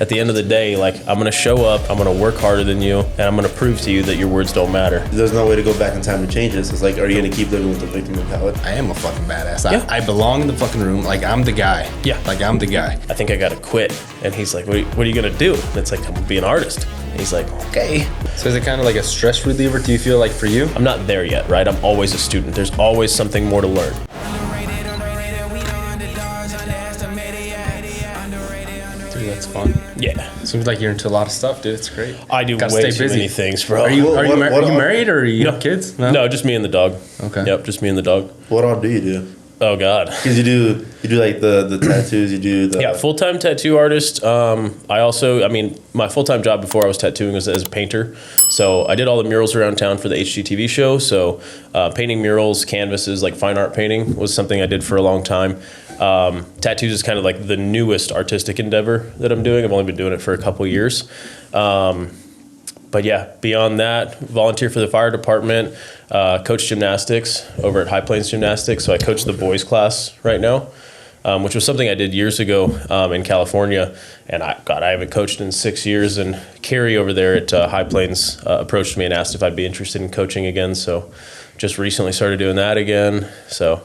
At the end of the day, like, I'm going to show up, I'm going to work harder than you, and I'm going to prove to you that your words don't matter. There's no way to go back in time to change this. It's like, are you going to keep living with the victim mentality? I am a fucking badass. Yeah. I belong in the fucking room. Like, I'm the guy. Yeah. Like, I'm the guy. I think I got to quit. And he's like, what are you going to do? And it's like, I'm going to be an artist. And he's like, okay. So is it kind of like a stress reliever, do you feel like, for you? I'm not there yet, right? I'm always a student. There's always something more to learn. Dude, that's fun. Yeah. Seems like you're into a lot of stuff, dude. It's great. I do Gotta way stay too busy. many things, bro. Are you What married or are you have kids? No, just me and the dog. Okay. Yep, just me and the dog. What all do you do? Oh, God. Because you do like the tattoos, you do the... Yeah, full-time tattoo artist. My full-time job before I was tattooing was as a painter. So I did all the murals around town for the HGTV show. So painting murals, canvases, like fine art painting was something I did for a long time. Tattoos is kind of like the newest artistic endeavor that I'm doing. I've only been doing it for a couple years. But yeah, beyond that, volunteer for the fire department, coach gymnastics over at High Plains Gymnastics. So I coach the boys class right now, which was something I did years ago in California. And I haven't coached in 6 years. And Carrie over there at High Plains approached me and asked if I'd be interested in coaching again. So just recently started doing that again. So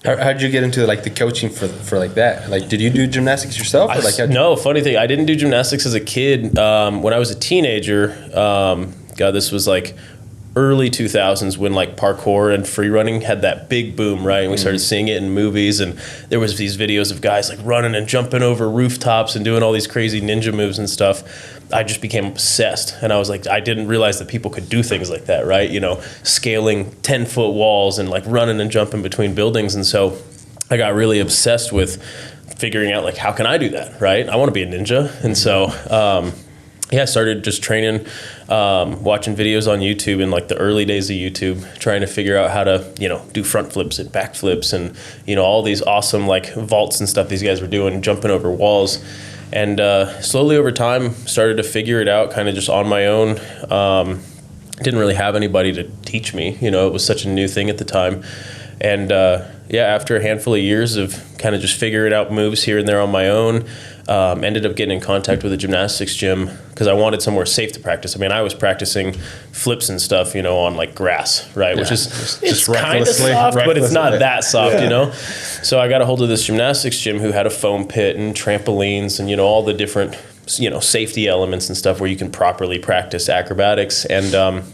How did you get into like the coaching for like that? Like, did you do gymnastics yourself? No, funny thing, I didn't do gymnastics as a kid. When I was a teenager, this was like early 2000s when like parkour and free running had that big boom, right? And we started seeing it in movies, and there was these videos of guys like running and jumping over rooftops and doing all these crazy ninja moves and stuff. I just became obsessed, and I was like, I didn't realize that people could do things like that, right? You know, scaling 10-foot walls and like running and jumping between buildings. And so I got really obsessed with figuring out like, how can I do that, right? I want to be a ninja. And so, I started just training, watching videos on YouTube in like the early days of YouTube, trying to figure out how to, do front flips and back flips and, all these awesome like vaults and stuff these guys were doing, jumping over walls. And slowly over time, started to figure it out kind of just on my own. Didn't really have anybody to teach me. It was such a new thing at the time. And after a handful of years of kind of just figuring out moves here and there on my own, ended up getting in contact with a gymnastics gym because I wanted somewhere safe to practice. I mean, I was practicing flips and stuff, on like grass, right? Yeah, which is just kind of soft, but it's not that soft, Yeah. So I got a hold of this gymnastics gym who had a foam pit and trampolines and, all the different, safety elements and stuff where you can properly practice acrobatics. And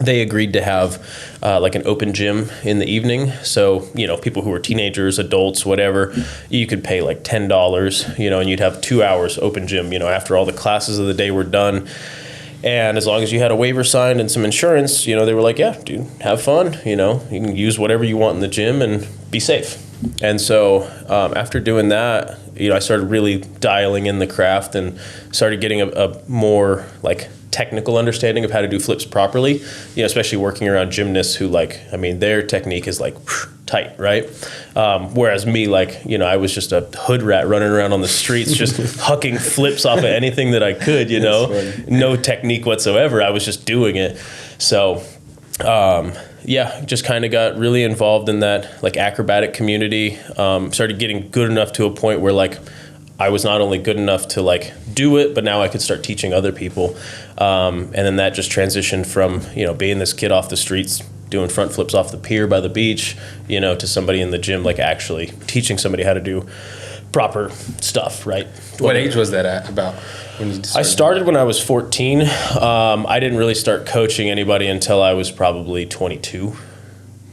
they agreed to have like an open gym in the evening. So, people who were teenagers, adults, whatever, you could pay like $10, and you'd have 2 hours open gym, after all the classes of the day were done. And as long as you had a waiver signed and some insurance, they were like, yeah, dude, have fun. You can use whatever you want in the gym and be safe. And so after doing that, I started really dialing in the craft and started getting a more like technical understanding of how to do flips properly, especially working around gymnasts who their technique is like tight, right? Whereas me, I was just a hood rat running around on the streets, just hucking flips off of anything that I could, no technique whatsoever. I was just doing it. So, just kind of got really involved in that like acrobatic community, started getting good enough to a point where I was not only good enough to do it, but now I could start teaching other people. And then that just transitioned from, being this kid off the streets, doing front flips off the pier by the beach, to somebody in the gym, actually teaching somebody how to do proper stuff, right? What age was that at about? When you I started when I was 14. I didn't really start coaching anybody until I was probably 22.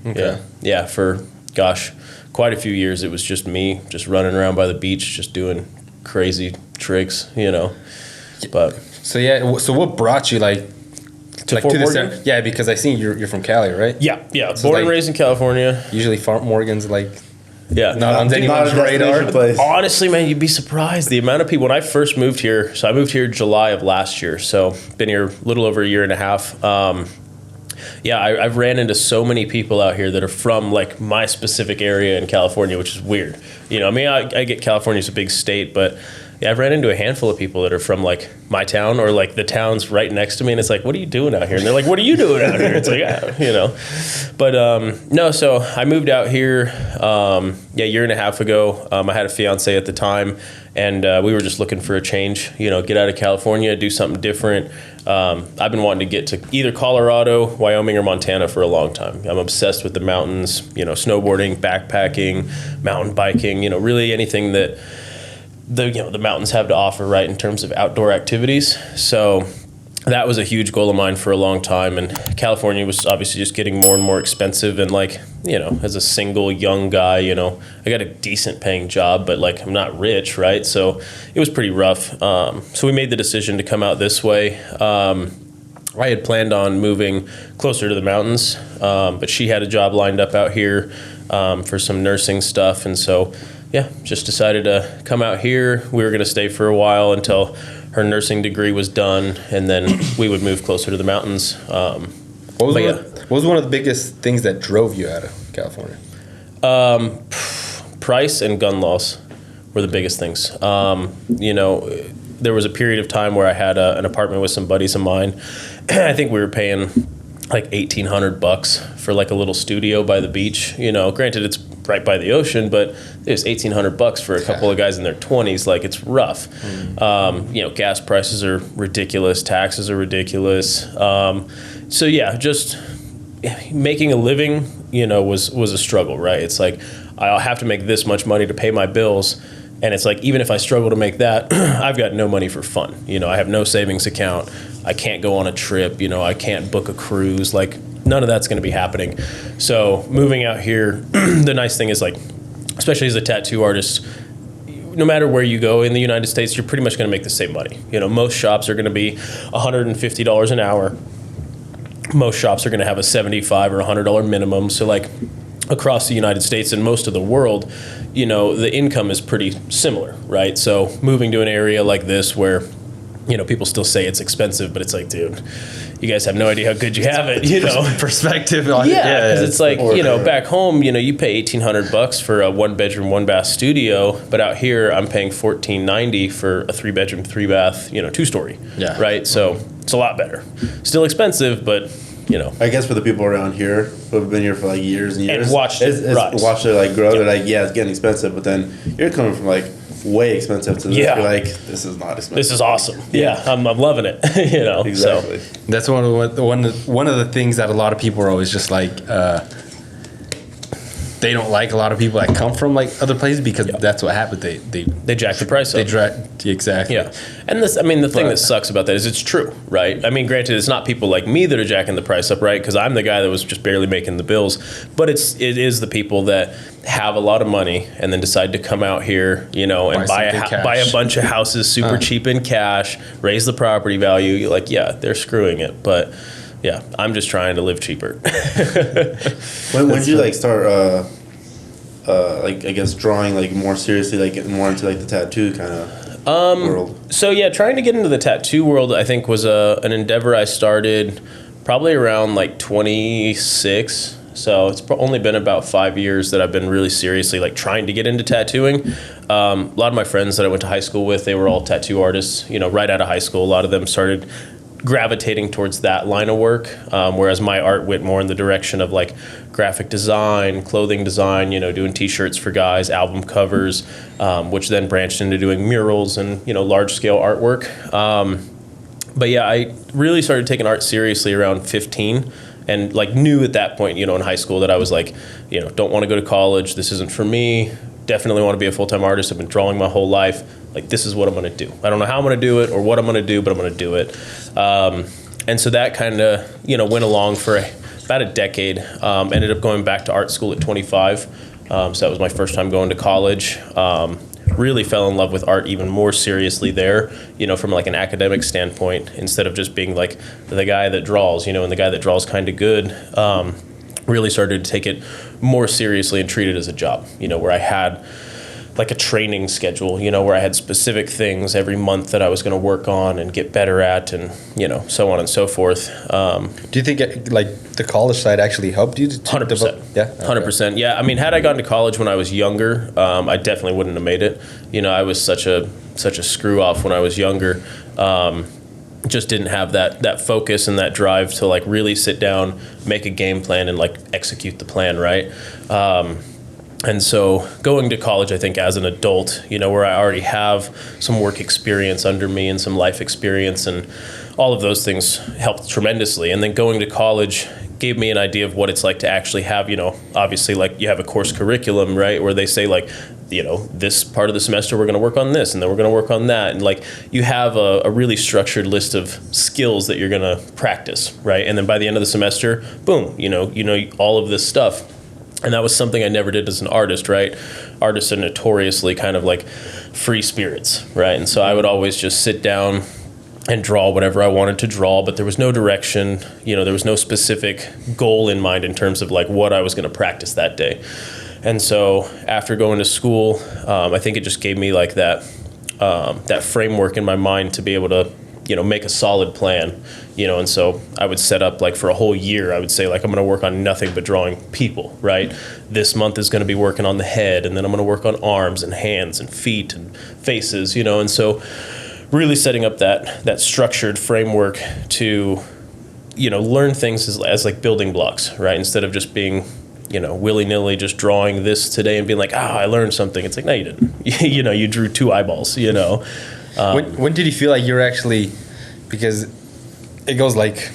Okay. Yeah, for, quite a few years. It was just me, just running around by the beach, just doing crazy tricks, But so what brought you to Fort this Morgan? area? Yeah, because I seen you're from Cali, right? Yeah. So Born and raised in California. Usually Fort Morgan's Yeah. not on anyone's radar. Place. Honestly, man, you'd be surprised the amount of people. When I first moved here, so I moved here July of last year, so been here a little over a year and a half. I've ran into so many people out here that are from my specific area in California, which is weird. I get California's a big state, but I've ran into a handful of people that are from like my town or like the towns right next to me, and it's like, what are you doing out here? And they're like, what are you doing out here? It's like, but no. So I moved out here, a year and a half ago. I had a fiance at the time, and we were just looking for a change. Get out of California, do something different. I've been wanting to get to either Colorado, Wyoming, or Montana for a long time. I'm obsessed with the mountains, snowboarding, backpacking, mountain biking, really anything that the mountains have to offer, right, in terms of outdoor activities. So that was a huge goal of mine for a long time. And California was obviously just getting more and more expensive. And as a single young guy, I got a decent paying job, but I'm not rich, right? So it was pretty rough. So we made the decision to come out this way. I had planned on moving closer to the mountains, but she had a job lined up out here for some nursing stuff. And so, just decided to come out here. We were going to stay for a while until her nursing degree was done, and then we would move closer to the mountains. What was one of the biggest things that drove you out of California? Price and gun laws were the biggest things. There was a period of time where I had an apartment with some buddies of mine. I think we were paying like $1,800 for like a little studio by the beach. Granted it's right by the ocean, but it was $1,800 for a couple of guys in their 20s. It's rough. Gas prices are ridiculous. Taxes are ridiculous. Just making a living, was a struggle, right? It's like, I'll have to make this much money to pay my bills. And it's like, even if I struggle to make that, I've got no money for fun. I have no savings account. I can't go on a trip. I can't book a cruise. None of that's going to be happening. So moving out here, the nice thing is especially as a tattoo artist, no matter where you go in the United States, you're pretty much going to make the same money. Most shops are going to be $150 an hour. Most shops are going to have a $75 or $100 minimum. So across the United States and most of the world, the income is pretty similar, right? So moving to an area like this where, people still say it's expensive, but it's like, dude, you guys have no idea how good you have it, Perspective on it. Yeah, because it's back home, you pay $1,800 for a 1-bedroom, 1-bath studio, but out here I'm paying $1,490 for a 3-bedroom, 3-bath, 2-story. Yeah. Right? So it's a lot better. Still expensive, but I guess for the people around here who have been here for years and years, and watched it grow, they're like, yeah, it's getting expensive, but then you're coming from way expensive to this. Yeah. You're like, this is not expensive. This is awesome. Yeah, I'm loving it. Exactly. So. That's one of the things that a lot of people are always just they don't like a lot of people that come from other places because that's what happened. They jack the price up. Exactly. Yeah. And the thing that sucks about that is it's true, right? Granted, it's not people like me that are jacking the price up, right? Because I'm the guy that was just barely making the bills. But it is the people that have a lot of money and then decide to come out here, and buy a bunch of houses super cheap in cash, raise the property value. You're like, yeah, they're screwing it. But yeah, I'm just trying to live cheaper. When did you start I guess drawing more seriously, more into the tattoo kind of world? So yeah, trying to get into the tattoo world I think was an endeavor I started probably around 26. So it's only been about 5 years that I've been really seriously trying to get into tattooing. A lot of my friends that I went to high school with, they were all tattoo artists, right out of high school. A lot of them started gravitating towards that line of work, whereas my art went more in the direction of graphic design, clothing design, doing t-shirts for guys, album covers, which then branched into doing murals and large scale artwork. But yeah, I really started taking art seriously around 15 and knew at that point, in high school that I was don't want to go to college. This isn't for me. Definitely want to be a full-time artist. I've been drawing my whole life. This is what I'm going to do. I don't know how I'm going to do it or what I'm going to do, but I'm going to do it. And so that kind of, went along for about a decade. Ended up going back to art school at 25. So that was my first time going to college. Really fell in love with art even more seriously there, from an academic standpoint, instead of just being the guy that draws, and the guy that draws kind of good. Really started to take it more seriously and treat it as a job, where I had a training schedule, where I had specific things every month that I was going to work on and get better at, and so on and so forth. Do you think the college side actually helped you? 100%. Yeah, 100%. Yeah, had I gone to college when I was younger, I definitely wouldn't have made it. I was such a such a screw off when I was younger. Just didn't have that focus and that drive to like really sit down, make a game plan, and like execute the plan, right? And so going to college, I think as an adult, you know, where I already have some work experience under me and some life experience, and all of those things helped tremendously. And then going to college gave me an idea of what it's like to actually have, you know, obviously like you have a course curriculum, right, where they say like, you know, this part of the semester we're going to work on this, and then we're going to work on that, and like you have a really structured list of skills that you're going to practice, right? And then by the end of the semester, boom, you know all of this stuff. And that was something I never did as an artist, right? Artists are notoriously kind of like free spirits, right? And so I would always just sit down and draw whatever I wanted to draw, but there was no direction, you know, there was no specific goal in mind in terms of like what I was going to practice that day. And so after going to school, I think it just gave me like that framework in my mind to be able to, you know, make a solid plan, you know. And so I would set up like for a whole year, I would say like I'm going to work on nothing but drawing people, right? This month is going to be working on the head, and then I'm going to work on arms and hands and feet and faces, you know. And so really setting up that structured framework to, you know, learn things as like building blocks, right? Instead of just being, you know, willy-nilly just drawing this today and being like, I learned something. It's like, no, you didn't. You know, you drew 2 eyeballs, you know. When did you feel like you're actually, because it goes like,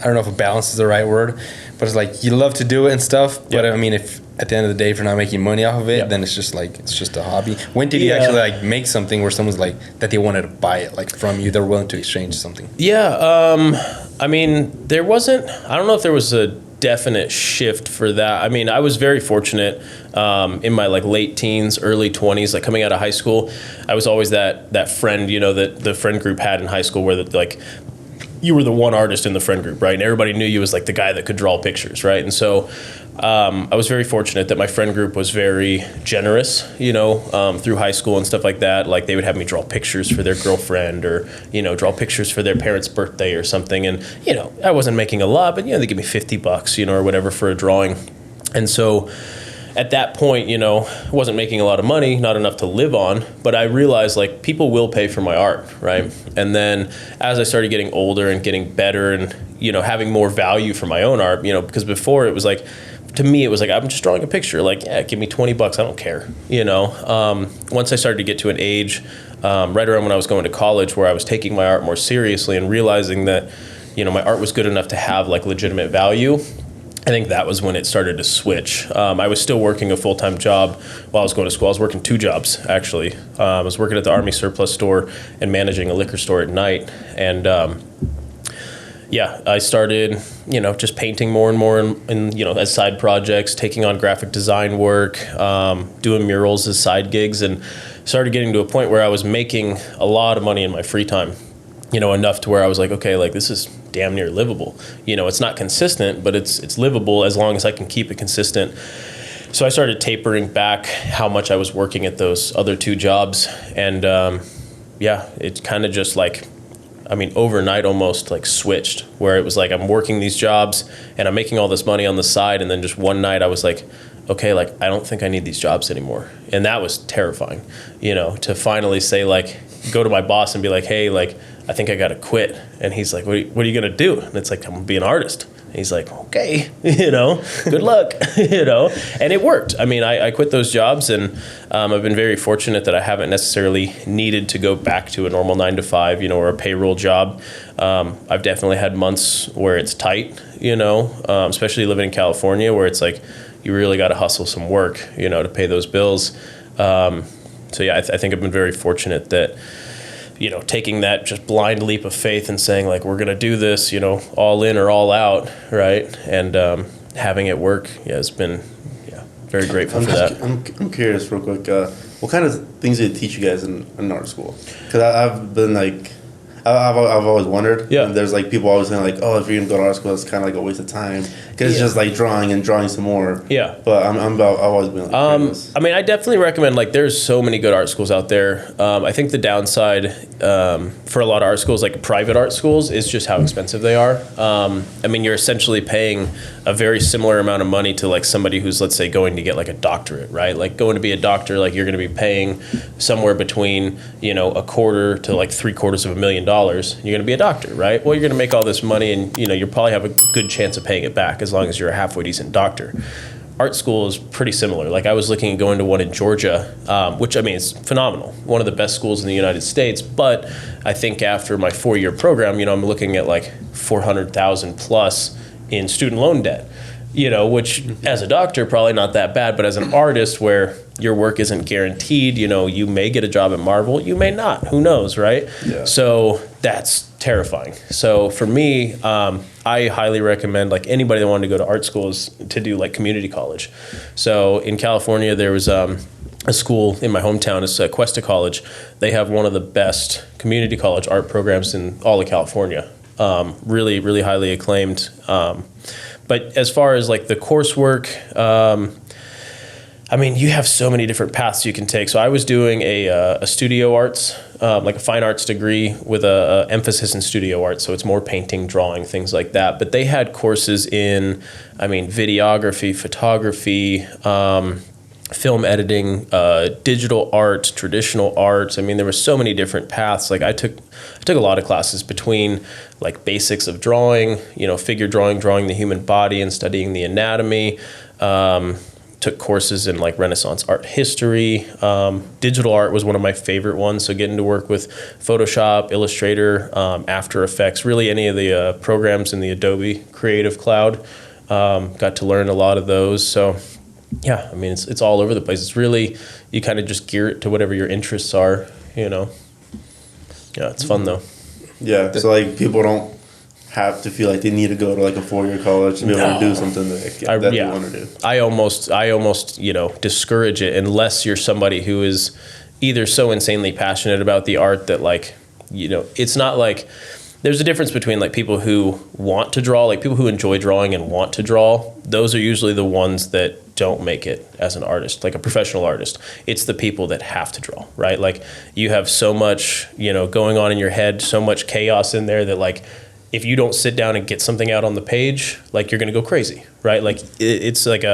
I don't know if a balance is the right word, but it's like you love to do it and stuff, but I mean, if at the end of the day, if you're not making money off of it, then it's just like, it's just a hobby. When did you actually like make something where someone's like, that they wanted to buy it, like from you, they're willing to exchange something? I mean, there wasn't, I don't know if there was a definite shift for that. I mean, I was very fortunate in my like late teens, early 20s, like coming out of high school. I was always that friend, you know, that the friend group had in high school, where like you were the one artist in the friend group, right? And everybody knew you as like the guy that could draw pictures, right? And so I was very fortunate that my friend group was very generous, you know, through high school and stuff like that. Like they would have me draw pictures for their girlfriend, or, you know, draw pictures for their parents' birthday or something. And, you know, I wasn't making a lot, but, you know, they give me $50, you know, or whatever for a drawing. And so at that point, you know, I wasn't making a lot of money, not enough to live on, but I realized like people will pay for my art, right? And then as I started getting older and getting better and, you know, having more value for my own art, you know, because before it was like, to me, it was like, I'm just drawing a picture. Like, yeah, give me $20. I don't care. You know, once I started to get to an age, right around when I was going to college, where I was taking my art more seriously and realizing that, you know, my art was good enough to have like legitimate value, I think that was when it started to switch. I was still working a full-time job while I was going to school. I was working 2 jobs, actually. I was working at the Army surplus store and managing a liquor store at night. And, I started, you know, just painting more and more and, you know, as side projects, taking on graphic design work, doing murals as side gigs, and started getting to a point where I was making a lot of money in my free time, you know, enough to where I was like, okay, like this is damn near livable. You know, it's not consistent, but it's livable as long as I can keep it consistent. So I started tapering back how much I was working at those other 2 jobs. And, it kind of just like, I mean, overnight almost like switched, where it was like I'm working these jobs and I'm making all this money on the side. And then just one night I was like, okay, like I don't think I need these jobs anymore. And that was terrifying, you know, to finally say like, go to my boss and be like, hey, like, I think I got to quit. And he's like, what are you going to do? And it's like, I'm going to be an artist. And he's like, okay, you know, good luck, you know, and it worked. I mean, I quit those jobs, and I've been very fortunate that I haven't necessarily needed to go back to a normal 9-to-5, you know, or a payroll job. I've definitely had months where it's tight, you know, especially living in California, where it's like, you really got to hustle some work, you know, to pay those bills. I think I've been very fortunate that, you know, taking that just blind leap of faith and saying like, we're going to do this, you know, all in or all out. Right. And, having it work. It's been, very grateful for that. I'm curious real quick. What kind of things did they teach you guys in art school? Cause I've been like, I've always wondered. Yeah. And there's like people always saying like, oh, if you're going to go to art school, it's kind of like a waste of time. Because it's just like drawing some more. Yeah. But I've always been like curious. I mean, I definitely recommend, like, there's so many good art schools out there. I think the downside for a lot of art schools, like private art schools, is just how expensive they are. I mean, you're essentially paying a very similar amount of money to like somebody who's, let's say, going to get like a doctorate, right? Like going to be a doctor, like you're going to be paying somewhere between, you know, $250,000 to like $750,000. You're going to be a doctor, right? Well, you're going to make all this money and, you know, you'll probably have a good chance of paying it back as long as you're a halfway decent doctor. Art school is pretty similar. Like I was looking at going to one in Georgia, which I mean is phenomenal, one of the best schools in the United States. But I think after my 4-year program, you know, I'm looking at like $400,000 plus in student loan debt. You know, which as a doctor probably not that bad, but as an artist where your work isn't guaranteed, you know, you may get a job at Marvel, you may not. Who knows, right? Yeah. So that's terrifying. So for me, I highly recommend like anybody that wanted to go to art schools to do like community college. So in California, there was a school in my hometown, it's Cuesta College. They have one of the best community college art programs in all of California. Really, really highly acclaimed. But as far as like the coursework, I mean, you have so many different paths you can take. So I was doing a studio arts, like a fine arts degree with a emphasis in studio arts. So it's more painting, drawing, things like that. But they had courses in, I mean, videography, photography, film editing, digital art, traditional arts. I mean, there were so many different paths. Like I took a lot of classes between like basics of drawing, you know, figure drawing the human body and studying the anatomy. Took courses in like Renaissance art history. Digital art was one of my favorite ones. So getting to work with Photoshop, Illustrator, After Effects, really any of the programs in the Adobe Creative Cloud. Got to learn a lot of those. So yeah, I mean, it's all over the place. It's really, you kind of just gear it to whatever your interests are, you know. Yeah, it's fun though. Yeah, so like people don't have to feel like they need to go to like a 4-year college to be able to do something that they want to do. I almost, you know, discourage it unless you're somebody who is either so insanely passionate about the art that like, you know, it's not like, there's a difference between like people who want to draw, like people who enjoy drawing and want to draw. Those are usually the ones that don't make it as an artist, like a professional artist. It's the people that have to draw, right? Like you have so much, you know, going on in your head, so much chaos in there that like, if you don't sit down and get something out on the page, like you're going to go crazy, right? Like it's like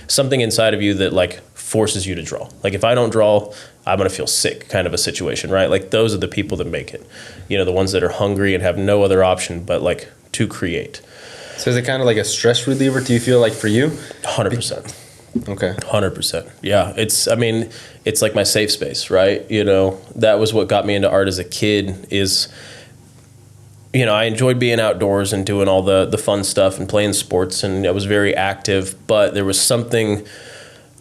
something inside of you that like forces you to draw. Like if I don't draw, I'm going to feel sick kind of a situation, right? Like those are the people that make it, you know, the ones that are hungry and have no other option but like to create. So is it kind of like a stress reliever, do you feel like for you? 100%. Okay. 100%. Yeah. I mean, it's like my safe space, right? You know, that was what got me into art as a kid is, you know, I enjoyed being outdoors and doing all the fun stuff and playing sports, and I was very active, but there was something,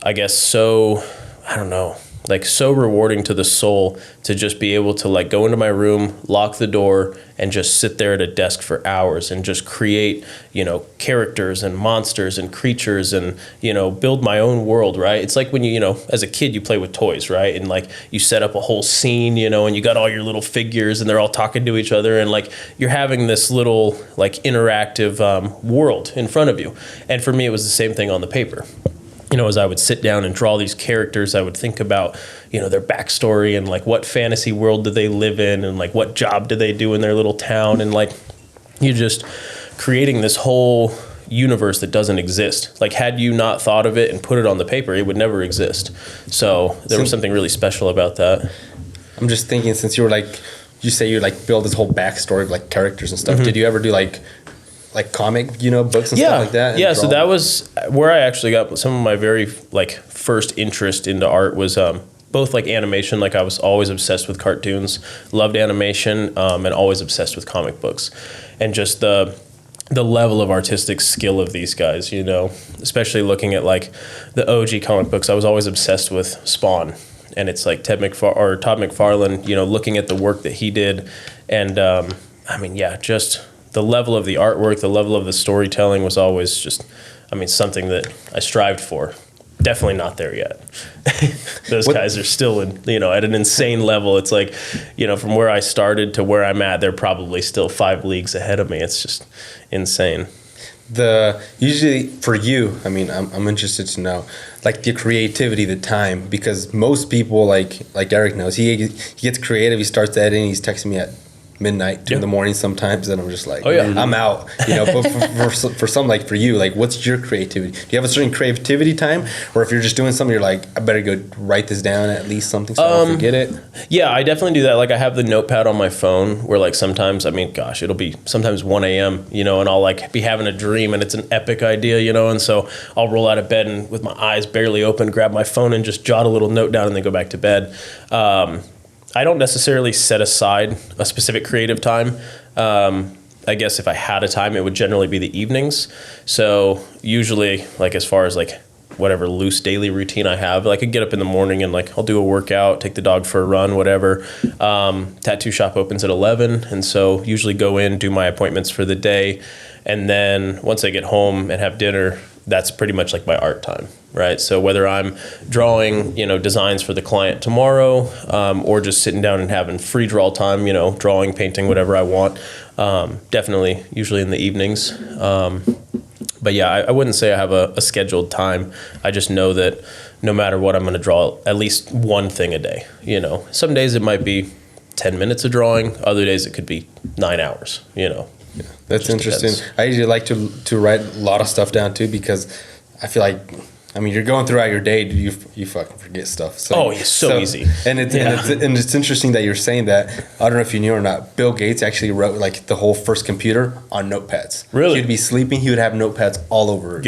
I guess, so, I don't know, like so rewarding to the soul to just be able to like go into my room, lock the door, and just sit there at a desk for hours and just create, you know, characters and monsters and creatures and, you know, build my own world, right? It's like when you know, as a kid, you play with toys, right? And like you set up a whole scene, you know, and you got all your little figures and they're all talking to each other and like you're having this little like interactive world in front of you. And for me, it was the same thing on the paper. You know, as I would sit down and draw these characters, I would think about, you know, their backstory and like what fantasy world do they live in and like what job do they do in their little town, and like you're just creating this whole universe that doesn't exist. Like had you not thought of it and put it on the paper, it would never exist. So there was something really special about that. I'm just thinking, since you were like, you say you like build this whole backstory of like characters and stuff. Mm-hmm. Did you ever do like comic, you know, books and stuff like that? Yeah, so that was where I actually got some of my very like first interest into art was both like animation, like I was always obsessed with cartoons, loved animation, and always obsessed with comic books. And just the level of artistic skill of these guys, you know, especially looking at like the OG comic books, I was always obsessed with Spawn. And it's like Todd McFarlane, you know, looking at the work that he did. And I mean, yeah, just the level of the artwork, the level of the storytelling was always just, I mean, something that I strived for. Definitely not there yet. Those guys are still in, you know, at an insane level. It's like, you know, from where I started to where I'm at, they're probably still 5 leagues ahead of me. It's just insane. usually for you, I mean, I'm interested to know, like, the creativity, the time, because most people, like Eric knows, he gets creative, he starts editing, he's texting me at midnight, 2 in the morning sometimes, and I'm just like, I'm out, you know. But for some, like for you, like, what's your creativity? Do you have a certain creativity time, or if you're just doing something, you're like, I better go write this down, at least something, so I don't forget it? Yeah, I definitely do that. Like, I have the notepad on my phone where, like, sometimes, I mean, gosh, it'll be sometimes 1 a.m., you know, and I'll, like, be having a dream, and it's an epic idea, you know, and so I'll roll out of bed and with my eyes barely open, grab my phone and just jot a little note down and then go back to bed. I don't necessarily set aside a specific creative time. I guess if I had a time, it would generally be the evenings. So usually, like, as far as like whatever loose daily routine I have, like, I get up in the morning and like I'll do a workout, take the dog for a run, whatever. Tattoo shop opens at 11, and so usually go in, do my appointments for the day, and then once I get home and have dinner, that's pretty much like my art time, right? So whether I'm drawing, you know, designs for the client tomorrow, or just sitting down and having free draw time, you know, drawing, painting, whatever I want, definitely usually in the evenings. But yeah, I wouldn't say I have a scheduled time. I just know that no matter what, I'm going to draw at least one thing a day, you know. Some days it might be 10 minutes of drawing. Other days it could be 9 hours, you know. Yeah, that's interesting. Depends. I usually like to write a lot of stuff down too, because I feel like, I mean, you're going throughout your day, you fucking forget stuff. So, so easy. And it's interesting that you're saying that. I don't know if you knew or not, Bill Gates actually wrote like the whole first computer on notepads. Really? He'd be sleeping, he would have notepads all over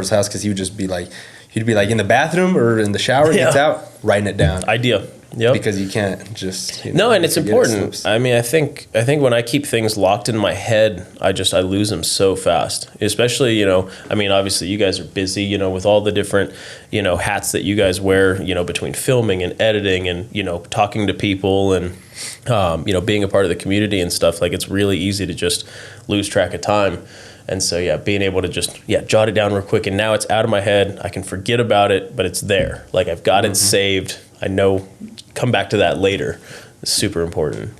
his house, because he would just be like, he'd be like in the bathroom or in the shower, gets out, writing it down. Idea. Yep. Because you can't just and it's important. I mean, I think when I keep things locked in my head, I lose them so fast. Especially, you know, I mean, obviously you guys are busy, you know, with all the different, you know, hats that you guys wear, you know, between filming and editing and, you know, talking to people and you know, being a part of the community and stuff. Like, it's really easy to just lose track of time. And so, yeah, being able to just, jot it down real quick, and now it's out of my head. I can forget about it, but it's there. Like, I've got it saved. I know, come back to that later. It's super important.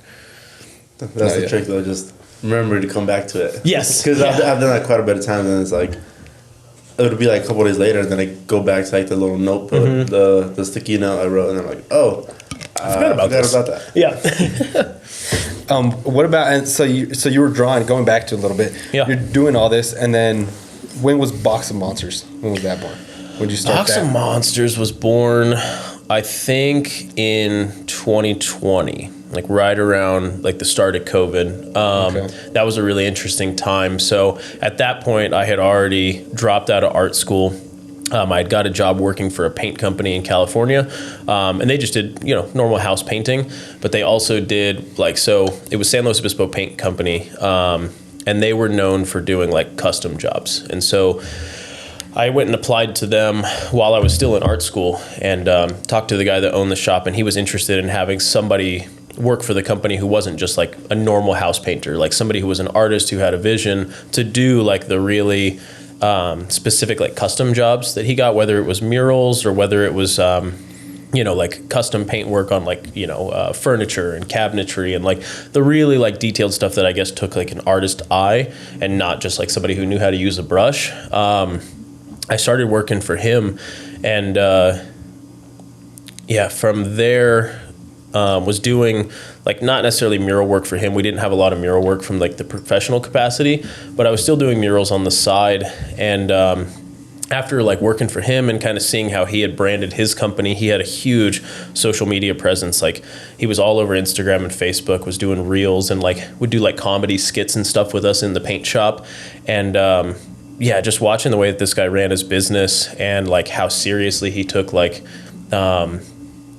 That's the trick, though. Just remember to come back to it. Yes. Because I've done that quite a bit of times, and it's like, it would be like a couple of days later, and then I go back to like the little notebook, the sticky note I wrote, and I'm like, I forgot about that. Yeah. What about, and so you were drawing, going back to a little bit. Yeah. You're doing all this, and then when was Box of Monsters? When was that born? When did you start Box of Monsters was born, I think, in 2020, like right around like the start of COVID. That was a really interesting time. So at that point, I had already dropped out of art school. I had got a job working for a paint company in California, and they just did, you know, normal house painting, but they also did like, so it was San Luis Obispo Paint Company, and they were known for doing like custom jobs. And so I went and applied to them while I was still in art school, and talked to the guy that owned the shop, and he was interested in having somebody work for the company who wasn't just like a normal house painter, like somebody who was an artist who had a vision to do like the really specific like custom jobs that he got, whether it was murals or whether it was you know, like custom paint work on like, you know, furniture and cabinetry and like the really like detailed stuff that I guess took like an artist eye and not just like somebody who knew how to use a brush. I started working for him, and from there was doing like not necessarily mural work for him. We didn't have a lot of mural work from like the professional capacity, but I was still doing murals on the side. And after like working for him and kind of seeing how he had branded his company, he had a huge social media presence. Like, he was all over Instagram and Facebook, was doing reels, and like would do like comedy skits and stuff with us in the paint shop. And just watching the way that this guy ran his business and like how seriously he took like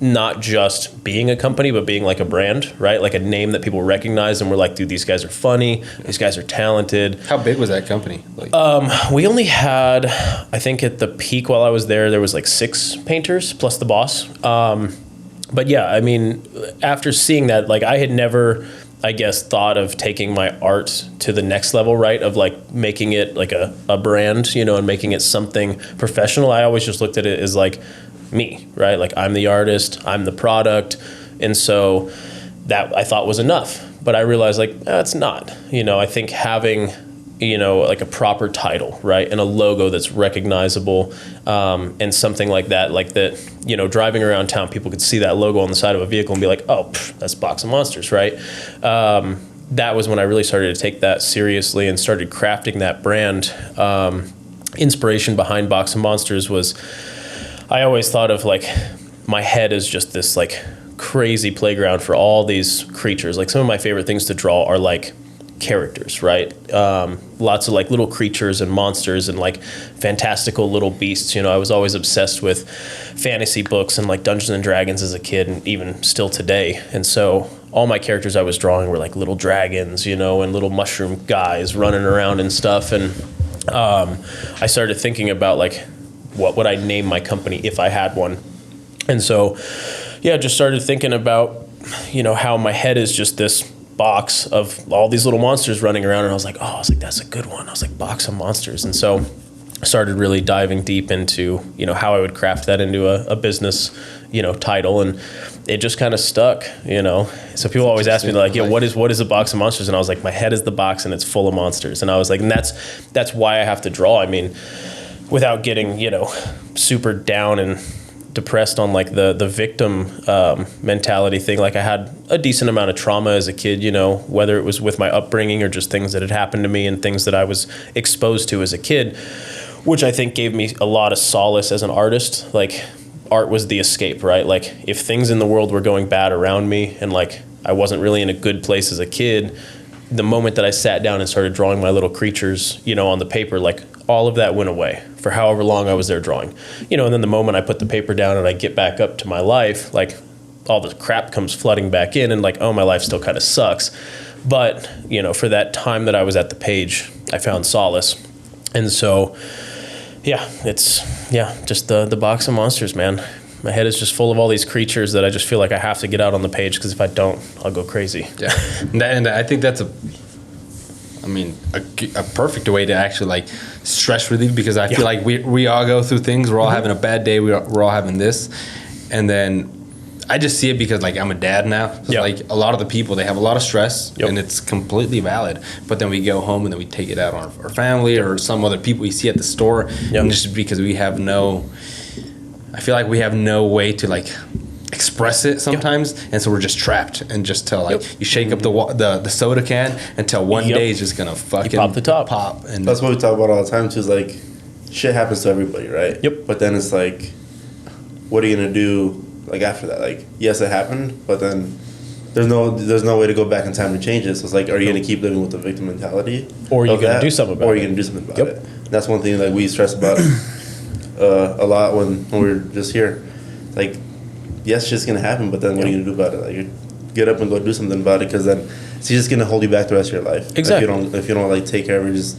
not just being a company, but being like a brand, right? Like a name that people recognize and we're like, dude, these guys are funny. These guys are talented. How big was that company? Like, we only had, I think at the peak while I was there was like 6 painters plus the boss. But yeah, I mean, after seeing that, like I had never, I guess, thought of taking my art to the next level, right? Of like making it like a brand, you know, and making it something professional. I always just looked at it as like me, right? Like I'm the artist, I'm the product. And so that I thought was enough, but I realized like, it's not, you know. I think having like a proper title, right? And a logo that's recognizable, and something like that, driving around town, people could see that logo on the side of a vehicle and be like, oh, that's Box of Monsters, right? That was when I really started to take that seriously and started crafting that brand. Inspiration behind Box of Monsters was, I always thought of like my head as just this like crazy playground for all these creatures. Like some of my favorite things to draw are like characters, right? Lots of like little creatures and monsters and like fantastical little beasts. I was always obsessed with fantasy books and like Dungeons and Dragons as a kid, and even still today. And so all my characters I was drawing were like little dragons, and little mushroom guys running around and stuff. And I started thinking about like, what would I name my company if I had one? And so, just started thinking about, how my head is just this box of all these little monsters running around. And I was like, that's a good one. I was like, Box of Monsters. And so I started really diving deep into, how I would craft that into a business, title. And it just kind of stuck, So people always ask me like, what is a Box of Monsters? And I was like, my head is the box and it's full of monsters. And I was like, and that's why I have to draw. I mean, without getting, super down and depressed on like the victim mentality thing. Like I had a decent amount of trauma as a kid, whether it was with my upbringing or just things that had happened to me and things that I was exposed to as a kid, which I think gave me a lot of solace as an artist. Like art was the escape, right? Like if things in the world were going bad around me and like I wasn't really in a good place as a kid, the moment that I sat down and started drawing my little creatures, on the paper, like all of that went away for however long I was there drawing, and then the moment I put the paper down and I get back up to my life, like all the crap comes flooding back in and like, oh, my life still kind of sucks. But, for that time that I was at the page, I found solace. And so, it's just the Box of Monsters, man. My head is just full of all these creatures that I just feel like I have to get out on the page, because if I don't, I'll go crazy. Yeah, and I think that's a perfect way to actually like stress relief, because I feel like we all go through things. We're all having a bad day. We're all having this, and then I just see it because like I'm a dad now. So like a lot of the people, they have a lot of stress, and it's completely valid. But then we go home and then we take it out on our family or some other people we see at the store, and just because I feel like we have no way to like express it sometimes, and so we're just trapped, and just till like you shake up the soda can until one day is just gonna fucking pop the top. And that's what we talk about all the time too. Is like shit happens to everybody, right? Yep. But then it's like, what are you gonna do like after that? Like, yes, it happened, but then there's no way to go back in time to change it. So it's like, are you gonna keep living with the victim mentality, or are you gonna do something about it? Or are you gonna do something about it? That's one thing that we stress about a lot when we're just here. Like, yes, shit's gonna happen, but then what are you gonna do about it? Like, you get up and go do something about it, because then it's just gonna hold you back the rest of your life. Exactly. If you don't like take care of it, just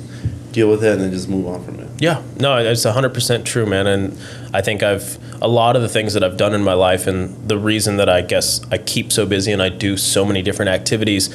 deal with it and then just move on from it. Yeah, no, it's 100% true, man. And I think a lot of the things that I've done in my life, and the reason that I guess I keep so busy and I do so many different activities,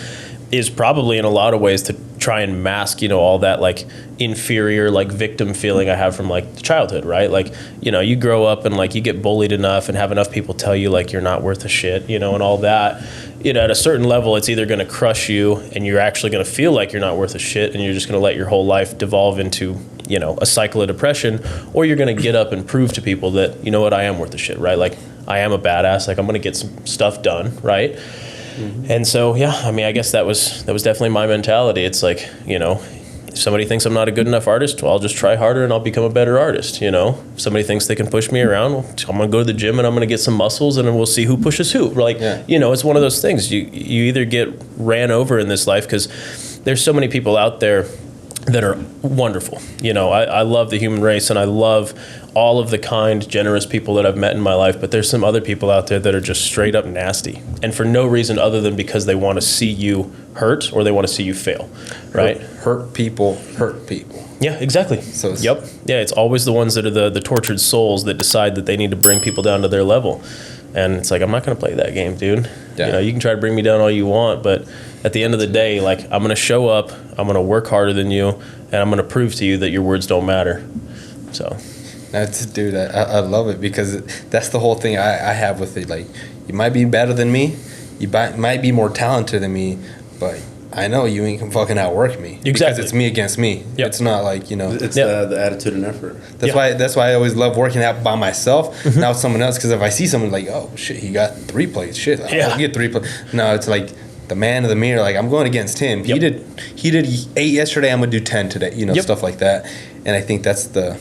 is probably in a lot of ways to try and mask, all that like inferior, like victim feeling I have from like childhood, right? Like, you grow up and like you get bullied enough and have enough people tell you like you're not worth a shit, and all that. At a certain level, it's either going to crush you and you're actually going to feel like you're not worth a shit, and you're just going to let your whole life devolve into, a cycle of depression, or you're going to get up and prove to people that, I am worth a shit, right? Like, I am a badass, like I'm going to get some stuff done, right? Mm-hmm. And so, I guess that was definitely my mentality. It's like, if somebody thinks I'm not a good enough artist, well, I'll just try harder and I'll become a better artist. If somebody thinks they can push me around, well, I'm going to go to the gym and I'm going to get some muscles, and then we'll see who pushes who. Like, it's one of those things. You either get ran over in this life, because there's so many people out there that are wonderful. I love the human race, and I love all of the kind, generous people that I've met in my life, but there's some other people out there that are just straight up nasty, and for no reason other than because they want to see you hurt or they want to see you fail, right? Hurt people. Yeah, exactly. So it's always the ones that are the tortured souls that decide that they need to bring people down to their level. And it's like, I'm not going to play that game, dude. Yeah. You can try to bring me down all you want, but at the end of the day, like, I'm going to show up, I'm going to work harder than you, and I'm going to prove to you that your words don't matter. So, dude, I love it, because that's the whole thing I have with it. Like, you might be better than me, you might be more talented than me, but I know you ain't gonna fucking outwork me. Exactly. Because it's me against me. Yep. It's not like, you know. It's the attitude and effort. That's why I always love working out by myself, not with someone else. Because if I see someone like, oh shit, he got 3 plates. Shit, I'll get 3 plates. No, it's like the man of the mirror. Like, I'm going against him. He did 8 yesterday. I'm gonna do 10 today. You know, stuff like that. And I think that's the.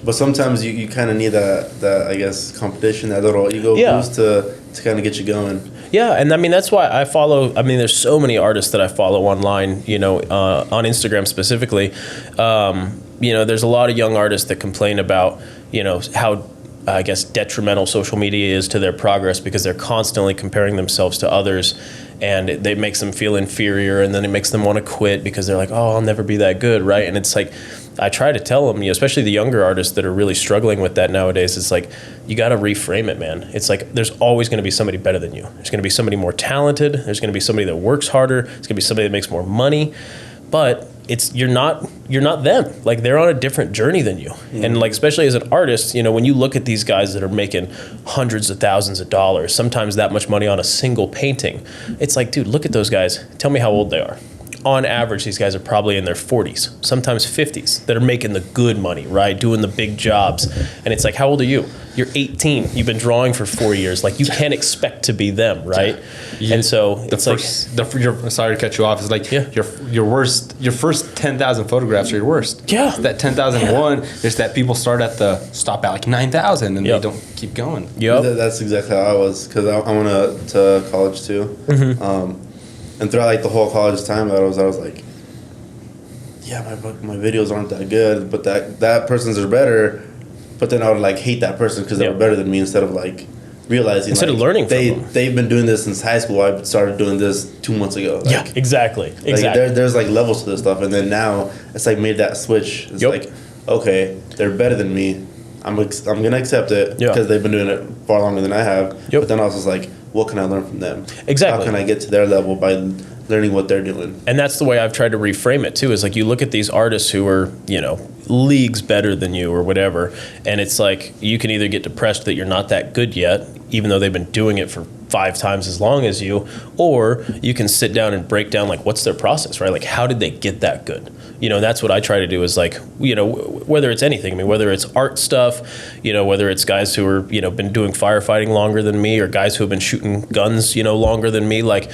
But sometimes you kind of need that I guess competition, that little ego boost to kind of get you going. Yeah, and I mean that's why I follow. I mean, there's so many artists that I follow online. You know, on Instagram specifically. You know, there's a lot of young artists that complain about, you know, how I guess detrimental social media is to their progress because they're constantly comparing themselves to others, and it makes them feel inferior, and then it makes them want to quit because they're like, oh, I'll never be that good, right? And it's like, I try to tell them, you know, especially the younger artists that are really struggling with that nowadays, it's like, you got to reframe it, man. It's like, there's always going to be somebody better than you. There's going to be somebody more talented. There's going to be somebody that works harder. There's going to be somebody that makes more money. But you're not them. Like, they're on a different journey than you. And like, especially as an artist, you know, when you look at these guys that are making hundreds of thousands of dollars, sometimes that much money on a single painting, it's like, dude, look at those guys. Tell me how old they are. On average, these guys are probably in their 40s, sometimes 50s, that are making the good money, right? Doing the big jobs. And it's like, how old are you? You're 18. You've been drawing for 4 years. Like, you can't expect to be them, right? And so it's sorry to cut you off. It's like your first 10,000 photographs are your worst. Yeah. That 10,001 is that people start at stop at like 9,000 and they don't keep going. Yep. That's exactly how I was, because I went to college too. And throughout like the whole college time, I was like, yeah, my videos aren't that good, but that person's are better. But then I would like hate that person because they were better than me, instead of like realizing of learning from them. They've been doing this since high school. I started doing this 2 months ago. Like, yeah, exactly. Like there's like levels to this stuff, and then now it's like made that switch. It's like, okay, they're better than me. I'm gonna accept it because they've been doing it far longer than I have. But then I was just like, what can I learn from them? Exactly. How can I get to their level by learning what they're doing? And that's the way I've tried to reframe it too, is like, you look at these artists who are, you know, leagues better than you or whatever, and it's like, you can either get depressed that you're not that good yet, even though they've been doing it for 5 times as long as you, or you can sit down and break down like, what's their process, right? Like, how did they get that good? You know, that's what I try to do, is like, you know, whether it's anything, I mean, whether it's art stuff, you know, whether it's guys who are, you know, been doing firefighting longer than me, or guys who have been shooting guns, you know, longer than me, like,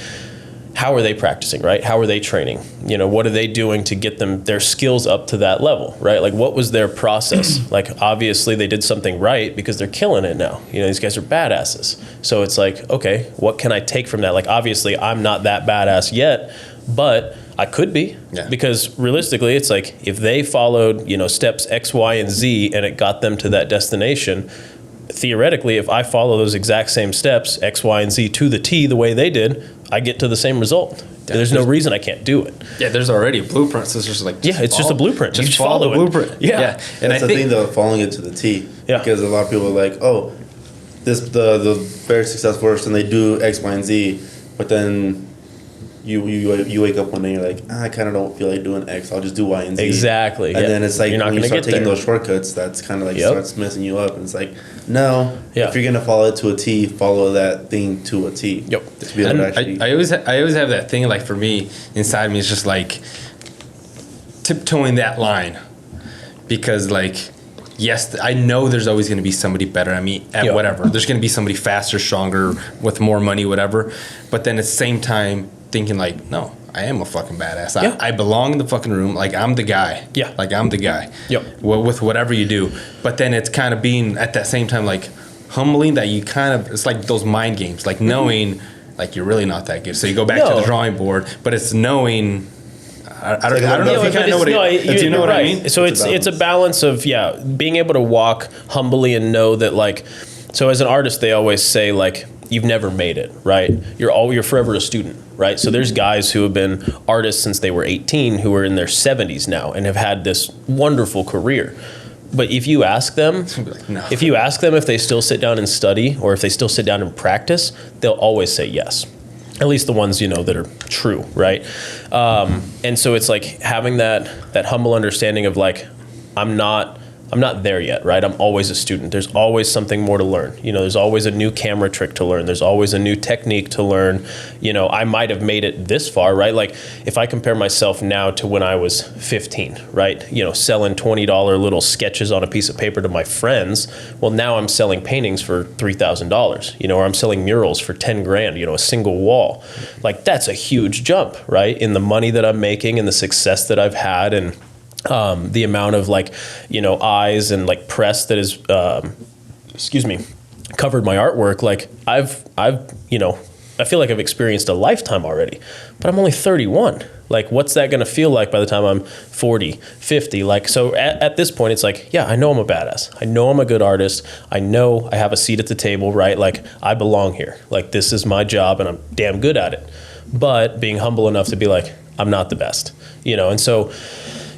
how are they practicing, right? How are they training? You know, what are they doing to get their skills up to that level, right? Like, what was their process? Like, obviously they did something right because they're killing it now. You know, these guys are badasses. So it's like, okay, what can I take from that? Like, obviously I'm not that badass yet, but I could be, because realistically, it's like, if they followed, you know, steps X, Y, and Z, and it got them to that destination, theoretically, if I follow those exact same steps, X, Y, and Z to the T, the way they did, I get to the same result. There's no reason I can't do it. Yeah, there's already a blueprint. So it's just like, it's just a blueprint. Just you just follow the blueprint. Yeah. And that's the thing, though, following it to the T. Yeah. Because a lot of people are like, oh, the very successful person, they do X, Y, and Z, but then you wake up one day and you're like, I kind of don't feel like doing X. I'll just do Y and Z. Exactly. And then it's like, you're not when you start taking there. those shortcuts, that's kind of like starts messing you up. And it's like, no, if you're gonna follow it to a T, follow that thing to a T. Yep. To be able to actually, I always have that thing, like, for me, inside me, it's just like tiptoeing that line, because like, yes, I know there's always going to be somebody better at me at whatever. There's going to be somebody faster, stronger, with more money, whatever. But then at the same time, thinking like, no, I am a fucking badass. I belong in the fucking room. Like, I'm the guy. Yeah. Like, I'm the guy. Yep. With whatever you do. But then it's kind of being, at that same time, like, humbling, that you kind of, it's like those mind games, like knowing, like, you're really not that good. So you go back to the drawing board, but it's knowing, I don't know if you kind of know what you know what I mean? So it's a balance of, being able to walk humbly and know that, like, so as an artist, they always say, like, you've never made it, right? You're forever a student, right? So there's guys who have been artists since they were 18 who are in their 70s now and have had this wonderful career. But if you ask them, if they still sit down and study, or if they still sit down and practice, they'll always say yes. At least the ones, you know, that are true, right? And so it's like having that humble understanding of, like, I'm not I'm not there yet, right? I'm always a student. There's always something more to learn. There's always a new camera trick to learn. There's always a new technique to learn. I might have made it this far, right? Like if I compare myself now to when I was 15, right? Selling $20 little sketches on a piece of paper to my friends. Well, now I'm selling paintings for $3,000, or I'm selling murals for 10 grand, a single wall. Like that's a huge jump, right? In the money that I'm making and the success that I've had, and the amount of eyes and press that is, covered my artwork. Like I've I feel like I've experienced a lifetime already, but I'm only 31. Like what's that going to feel like by the time I'm 40, 50? So at this point, it's like, yeah, I know I'm a badass. I know I'm a good artist. I know I have a seat at the table, right? Like I belong here. Like this is my job and I'm damn good at it. But being humble enough to be like, I'm not the best, and so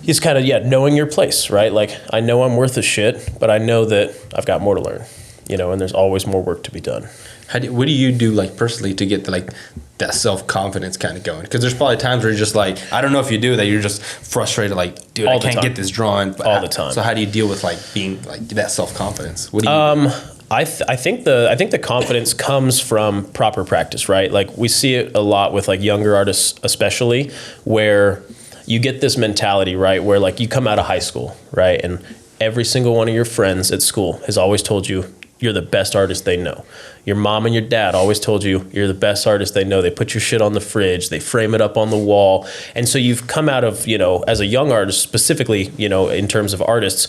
it's kind of, knowing your place, right? Like I know I'm worth a shit, but I know that I've got more to learn, and there's always more work to be done. What do you do personally to get that self-confidence kind of going? Because there's probably times where you're just I don't know if you do that, you're just frustrated, dude, I can't get this drawn. All the time. So how do you deal with being that self-confidence? What do you do? I think the confidence comes from proper practice, right? Like we see it a lot with younger artists, especially, where you get this mentality, right? Where you come out of high school, right? And every single one of your friends at school has always told you you're the best artist they know. Your mom and your dad always told you you're the best artist they know. They put your shit on the fridge. They frame it up on the wall. And so you've come out of, as a young artist, specifically, in terms of artists,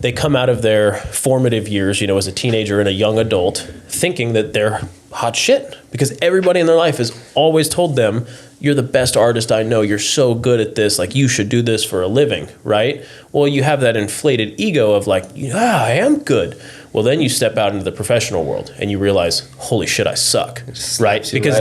they come out of their formative years, as a teenager and a young adult, thinking that they're hot shit because everybody in their life has always told them, you're the best artist I know. You're so good at this. You should do this for a living, right? Well, you have that inflated ego of I am good. Well, then you step out into the professional world and you realize, holy shit, I suck, right? Because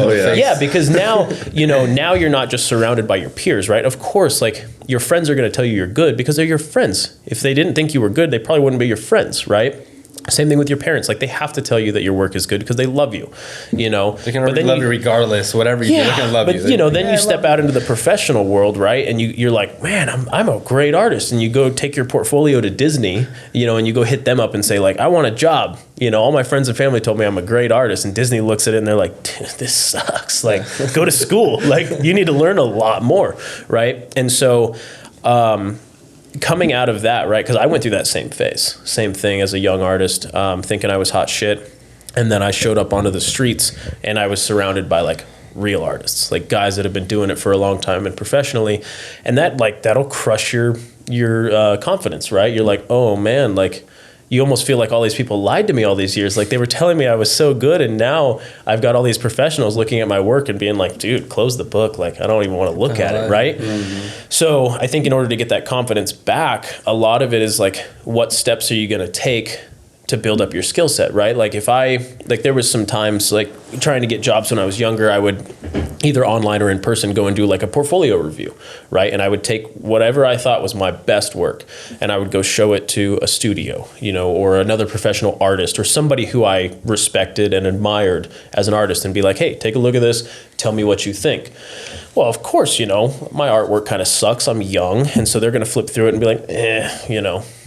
because now, now you're not just surrounded by your peers, right? Of course, your friends are going to tell you you're good because they're your friends. If they didn't think you were good, they probably wouldn't be your friends, right? Same thing with your parents. They have to tell you that your work is good because they love you, They can love you regardless, whatever you do, they're going to love you. But, then you step out into the professional world, right? And you're like, man, I'm a great artist. And you go take your portfolio to Disney, and you go hit them up and say, I want a job. All my friends and family told me I'm a great artist. And Disney looks at it and they're like, dude, this sucks. Go to school. You need to learn a lot more, right? And so, coming out of that, right? Because I went through that same phase, same thing as a young artist, thinking I was hot shit. And then I showed up onto the streets and I was surrounded by real artists, guys that have been doing it for a long time and professionally. And that that'll crush your confidence, right? You're like, oh man, you almost feel all these people lied to me all these years. They were telling me I was so good, and now I've got all these professionals looking at my work and being like, dude, close the book. I don't even want to look at it, right? Mm-hmm. So I think in order to get that confidence back, a lot of it is what steps are you going to take to build up your skill set, right? If there was some times trying to get jobs when I was younger, I would either online or in person go and do a portfolio review, right? And I would take whatever I thought was my best work and I would go show it to a studio, or another professional artist or somebody who I respected and admired as an artist and be like, hey, take a look at this. Tell me what you think. Well, of course, my artwork kind of sucks. I'm young. And so they're going to flip through it and be like,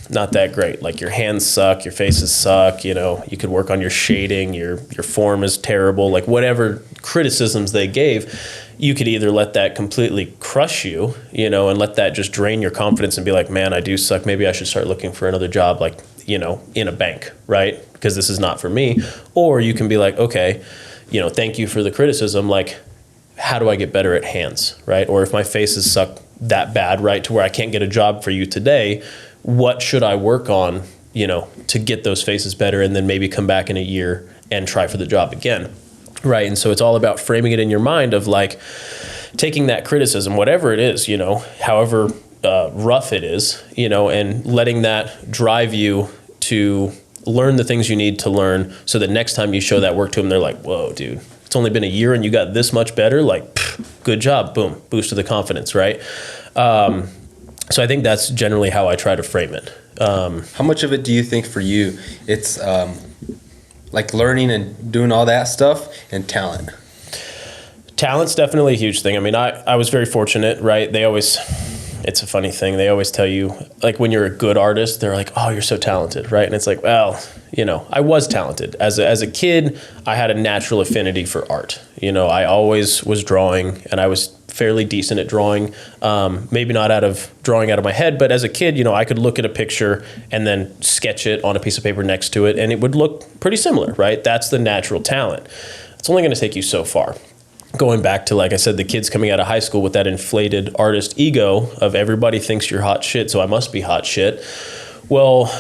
not that great. Your hands suck, your faces suck, you could work on your shading, your form is terrible, whatever criticisms they gave, you could either let that completely crush you, and let that just drain your confidence and be like, man, I do suck. Maybe I should start looking for another job, in a bank, right? Because this is not for me. Or you can be like, okay, thank you for the criticism. How do I get better at hands, right? Or if my faces suck that bad, right, to where I can't get a job for you today, what should I work on, to get those faces better and then maybe come back in a year and try for the job again, right? And so it's all about framing it in your mind of taking that criticism, whatever it is, however rough it is, and letting that drive you to learn the things you need to learn so that next time you show that work to them, they're like, whoa, dude, it's only been a year and you got this much better. Good job, boom, boost to the confidence, right? So I think that's generally how I try to frame it. How much of it do you think for you it's learning and doing all that stuff and talent? Talent's definitely a huge thing. I mean, I was very fortunate, right? They always, it's a funny thing. They always tell you, like, when you're a good artist, they're like, oh, you're so talented, right? And it's like, well, I was talented. As a kid, I had a natural affinity for art. I always was drawing, and I was fairly decent at drawing. Maybe not drawing out of my head, but as a kid, I could look at a picture and then sketch it on a piece of paper next to it, and it would look pretty similar, right? That's the natural talent. It's only going to take you so far. Going back to, like I said, the kids coming out of high school with that inflated artist ego of everybody thinks you're hot shit, so I must be hot shit. Well,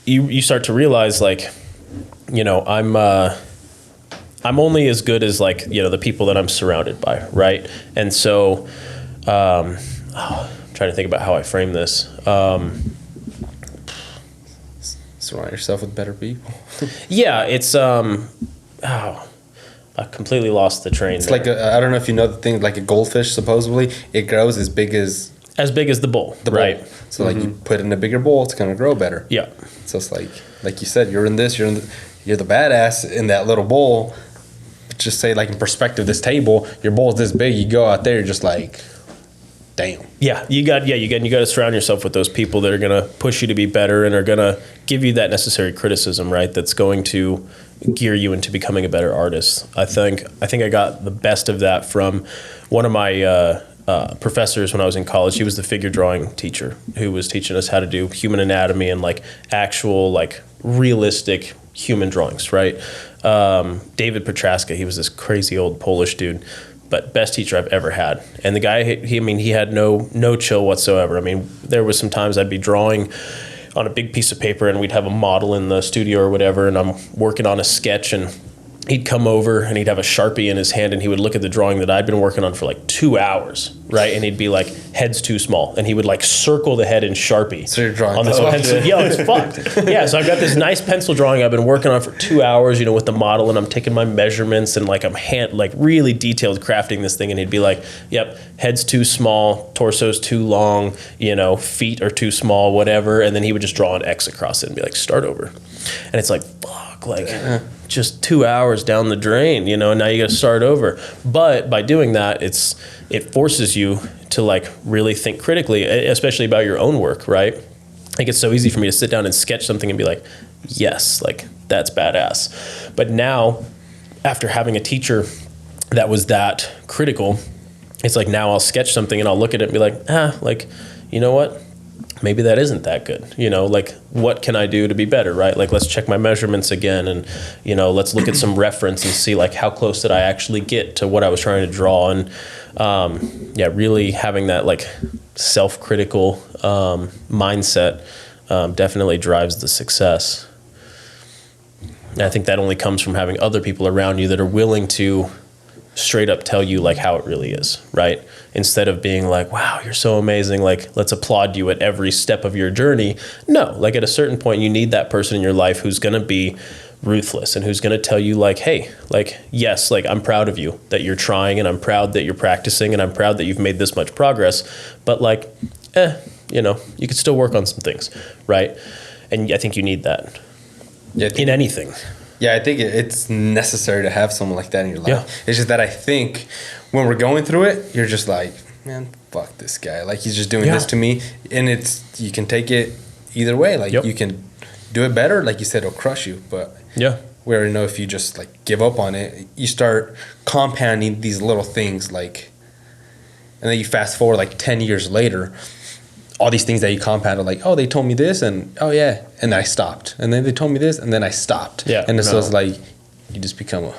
you start to realize, like, I'm only as good as, like, the people that I'm surrounded by, right? And so, I'm trying to think about how I frame this. Surround yourself with better people. Yeah, it's I completely lost the train. It's there. like I don't know if you know the thing, like a goldfish. Supposedly, it grows as big as the bowl, right? So like you put it in a bigger bowl, it's gonna grow better. Yeah. So it's like you said, you're the badass in that little bowl. But just say, like, in perspective, this table, your bowl's this big. You go out there, you're just like, damn. Yeah, you got to surround yourself with those people that are gonna push you to be better and are gonna give you that necessary criticism, right? That's going to gear you into becoming a better artist. I think I got the best of that from one of my professors when I was in college. He was the figure drawing teacher who was teaching us how to do human anatomy and, like, actual, like, realistic human drawings, right? David Petraska, he was this crazy old Polish dude, but best teacher I've ever had. And the guy, he had no chill whatsoever. I mean, there was some times I'd be drawing on a big piece of paper and we'd have a model in the studio or whatever, and I'm working on a sketch, and he'd come over and he'd have a Sharpie in his hand, and he would look at the drawing that I'd been working on for like 2 hours, right? And he'd be like, head's too small. And he would, like, circle the head in Sharpie. So you're drawing on this pencil. Yeah, it's fucked. Yeah, so I've got this nice pencil drawing I've been working on for 2 hours, with the model, and I'm taking my measurements and, like, I'm really detailed crafting this thing. And he'd be like, yep, head's too small, torso's too long, feet are too small, whatever. And then he would just draw an X across it and be like, start over. And it's like, fuck, like, just 2 hours down the drain, and now you got to start over. But by doing that, it forces you to, like, really think critically, especially about your own work, right? Like, it's so easy for me to sit down and sketch something and be like, yes, like, that's badass. But now, after having a teacher that was that critical, it's like, now I'll sketch something and I'll look at it and be like, like, you know what? Maybe that isn't that good. Like, what can I do to be better, right? Like, let's check my measurements again, and, let's look at some reference and see, like, how close did I actually get to what I was trying to draw. And, really having that, like, self-critical mindset definitely drives the success. And I think that only comes from having other people around you that are willing to straight up tell you, like, how it really is, right? Instead of being like, wow, you're so amazing, like, let's applaud you at every step of your journey. No, like, at a certain point, you need that person in your life who's going to be ruthless and who's going to tell you, like, hey, like, yes, like, I'm proud of you that you're trying, and I'm proud that you're practicing, and I'm proud that you've made this much progress, but, like, you could still work on some things, right? And I think you need that in anything. Yeah, I think it's necessary to have someone like that in your life. Yeah. It's just that I think when we're going through it, you're just like, man, fuck this guy. Like, he's just doing this to me. And you can take it either way. Like, you can do it better. Like you said, it'll crush you. But we already know if you just, like, give up on it, you start compounding these little things, like, and then you fast forward, like, 10 years later, all these things that you compounded, like, oh, they told me this, and oh yeah, and then I stopped, and then they told me this, and then I stopped. Yeah, and so it's like you just become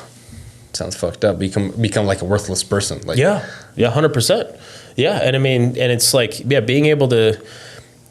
sounds fucked up. Become like a worthless person. Like, 100%. Yeah, and I mean, and it's like, being able to,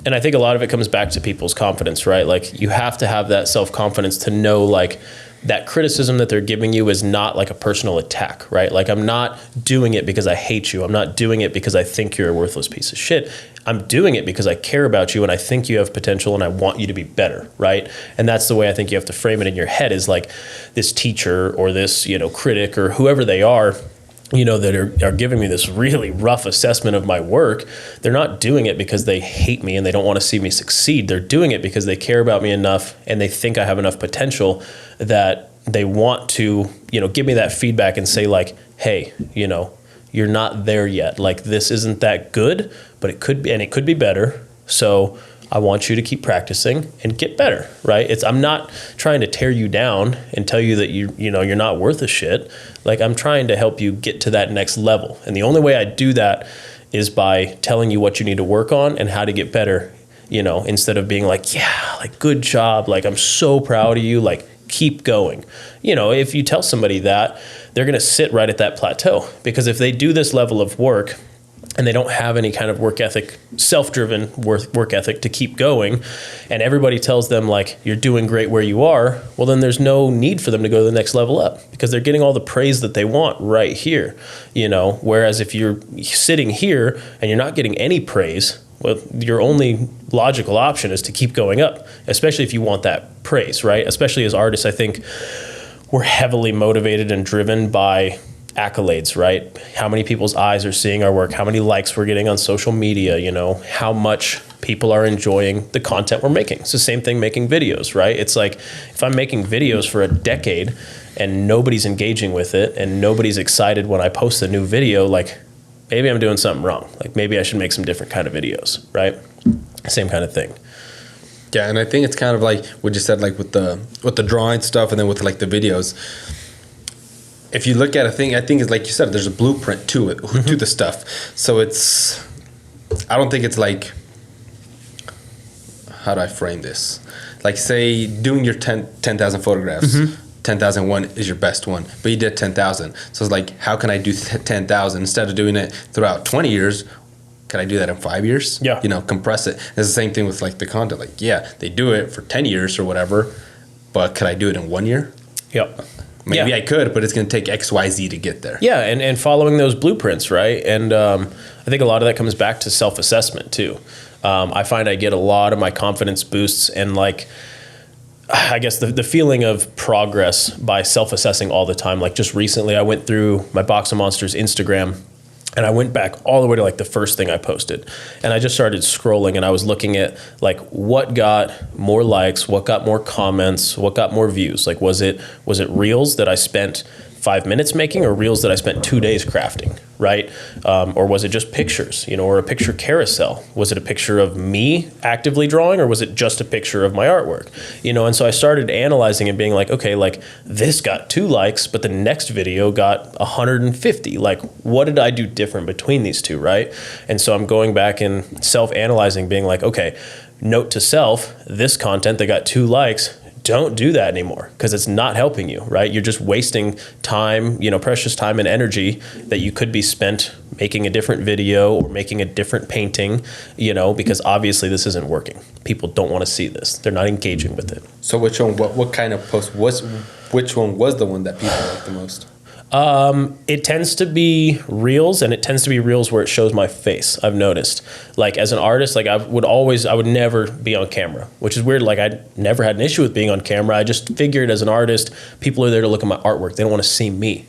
and I think a lot of it comes back to people's confidence, right? Like, you have to have that self-confidence to know, like, that criticism that they're giving you is not like a personal attack, right? Like, I'm not doing it because I hate you. I'm not doing it because I think you're a worthless piece of shit. I'm doing it because I care about you and I think you have potential and I want you to be better, right? And that's the way I think you have to frame it in your head, is like, this teacher or this, critic or whoever they are, that are giving me this really rough assessment of my work. They're not doing it because they hate me and they don't want to see me succeed. They're doing it because they care about me enough and they think I have enough potential that they want to, give me that feedback and say, like, hey, you're not there yet. Like, this isn't that good, but it could be, and it could be better. So I want you to keep practicing and get better, right? I'm not trying to tear you down and tell you that you're not worth a shit. Like, I'm trying to help you get to that next level. And the only way I do that is by telling you what you need to work on and how to get better, instead of being like, yeah, like, good job. Like, I'm so proud of you. Like, keep going. If you tell somebody that, they're going to sit right at that plateau, because if they do this level of work and they don't have any kind of work ethic, self-driven work ethic to keep going, and everybody tells them like, you're doing great where you are, well, then there's no need for them to go to the next level up, because they're getting all the praise that they want right here, whereas if you're sitting here and you're not getting any praise, well, your only logical option is to keep going up, especially if you want that praise, right? Especially as artists, I think we're heavily motivated and driven by accolades, right? How many people's eyes are seeing our work, how many likes we're getting on social media, how much people are enjoying the content we're making. It's the same thing making videos, right? It's like, if I'm making videos for a decade and nobody's engaging with it and nobody's excited when I post a new video, like, maybe I'm doing something wrong. Like, maybe I should make some different kind of videos, right? Same kind of thing. Yeah, and I think it's kind of like what you said, like with the drawing stuff, and then with like the videos. If you look at a thing, I think it's like you said, there's a blueprint to it, to the stuff. So I don't think it's like, how do I frame this? Like, say doing your 10,000 photographs. 10,001 is your best one, but you did 10,000. So it's like, how can I do 10,000 instead of doing it throughout 20 years? Can I do that in 5 years? Yeah. Compress it. It's the same thing with like the content. Like, yeah, they do it for 10 years or whatever, but could I do it in 1 year? Yep. Maybe I could, but it's going to take X, Y, Z to get there. Yeah, and following those blueprints, right? And I think a lot of that comes back to self-assessment too. I find I get a lot of my confidence boosts and like, I guess the feeling of progress by self-assessing all the time. Like, just recently I went through my Box of Monsters Instagram and I went back all the way to like the first thing I posted, and I just started scrolling and I was looking at like what got more likes, what got more comments, what got more views. Like, was it reels that I spent 5 minutes making, or reels that I spent 2 days crafting, right? Or was it just pictures, or a picture carousel? Was it a picture of me actively drawing, or was it just a picture of my artwork? And so I started analyzing and being like, okay, like, this got 2 likes, but the next video got 150. Like, what did I do different between these two, right? And so I'm going back and self-analyzing, being like, okay, note to self, this content that got 2 likes, don't do that anymore, because it's not helping you, right? You're just wasting time, precious time and energy that you could be spent making a different video or making a different painting, because obviously this isn't working. People don't want to see this. They're not engaging with it. So which one, what kind of post which one was the one that people liked the most? It tends to be reels, and it tends to be reels where it shows my face. I've noticed, like, as an artist, like I would never be on camera, which is weird. Like, I never had an issue with being on camera. I just figured as an artist, people are there to look at my artwork. They don't want to see me.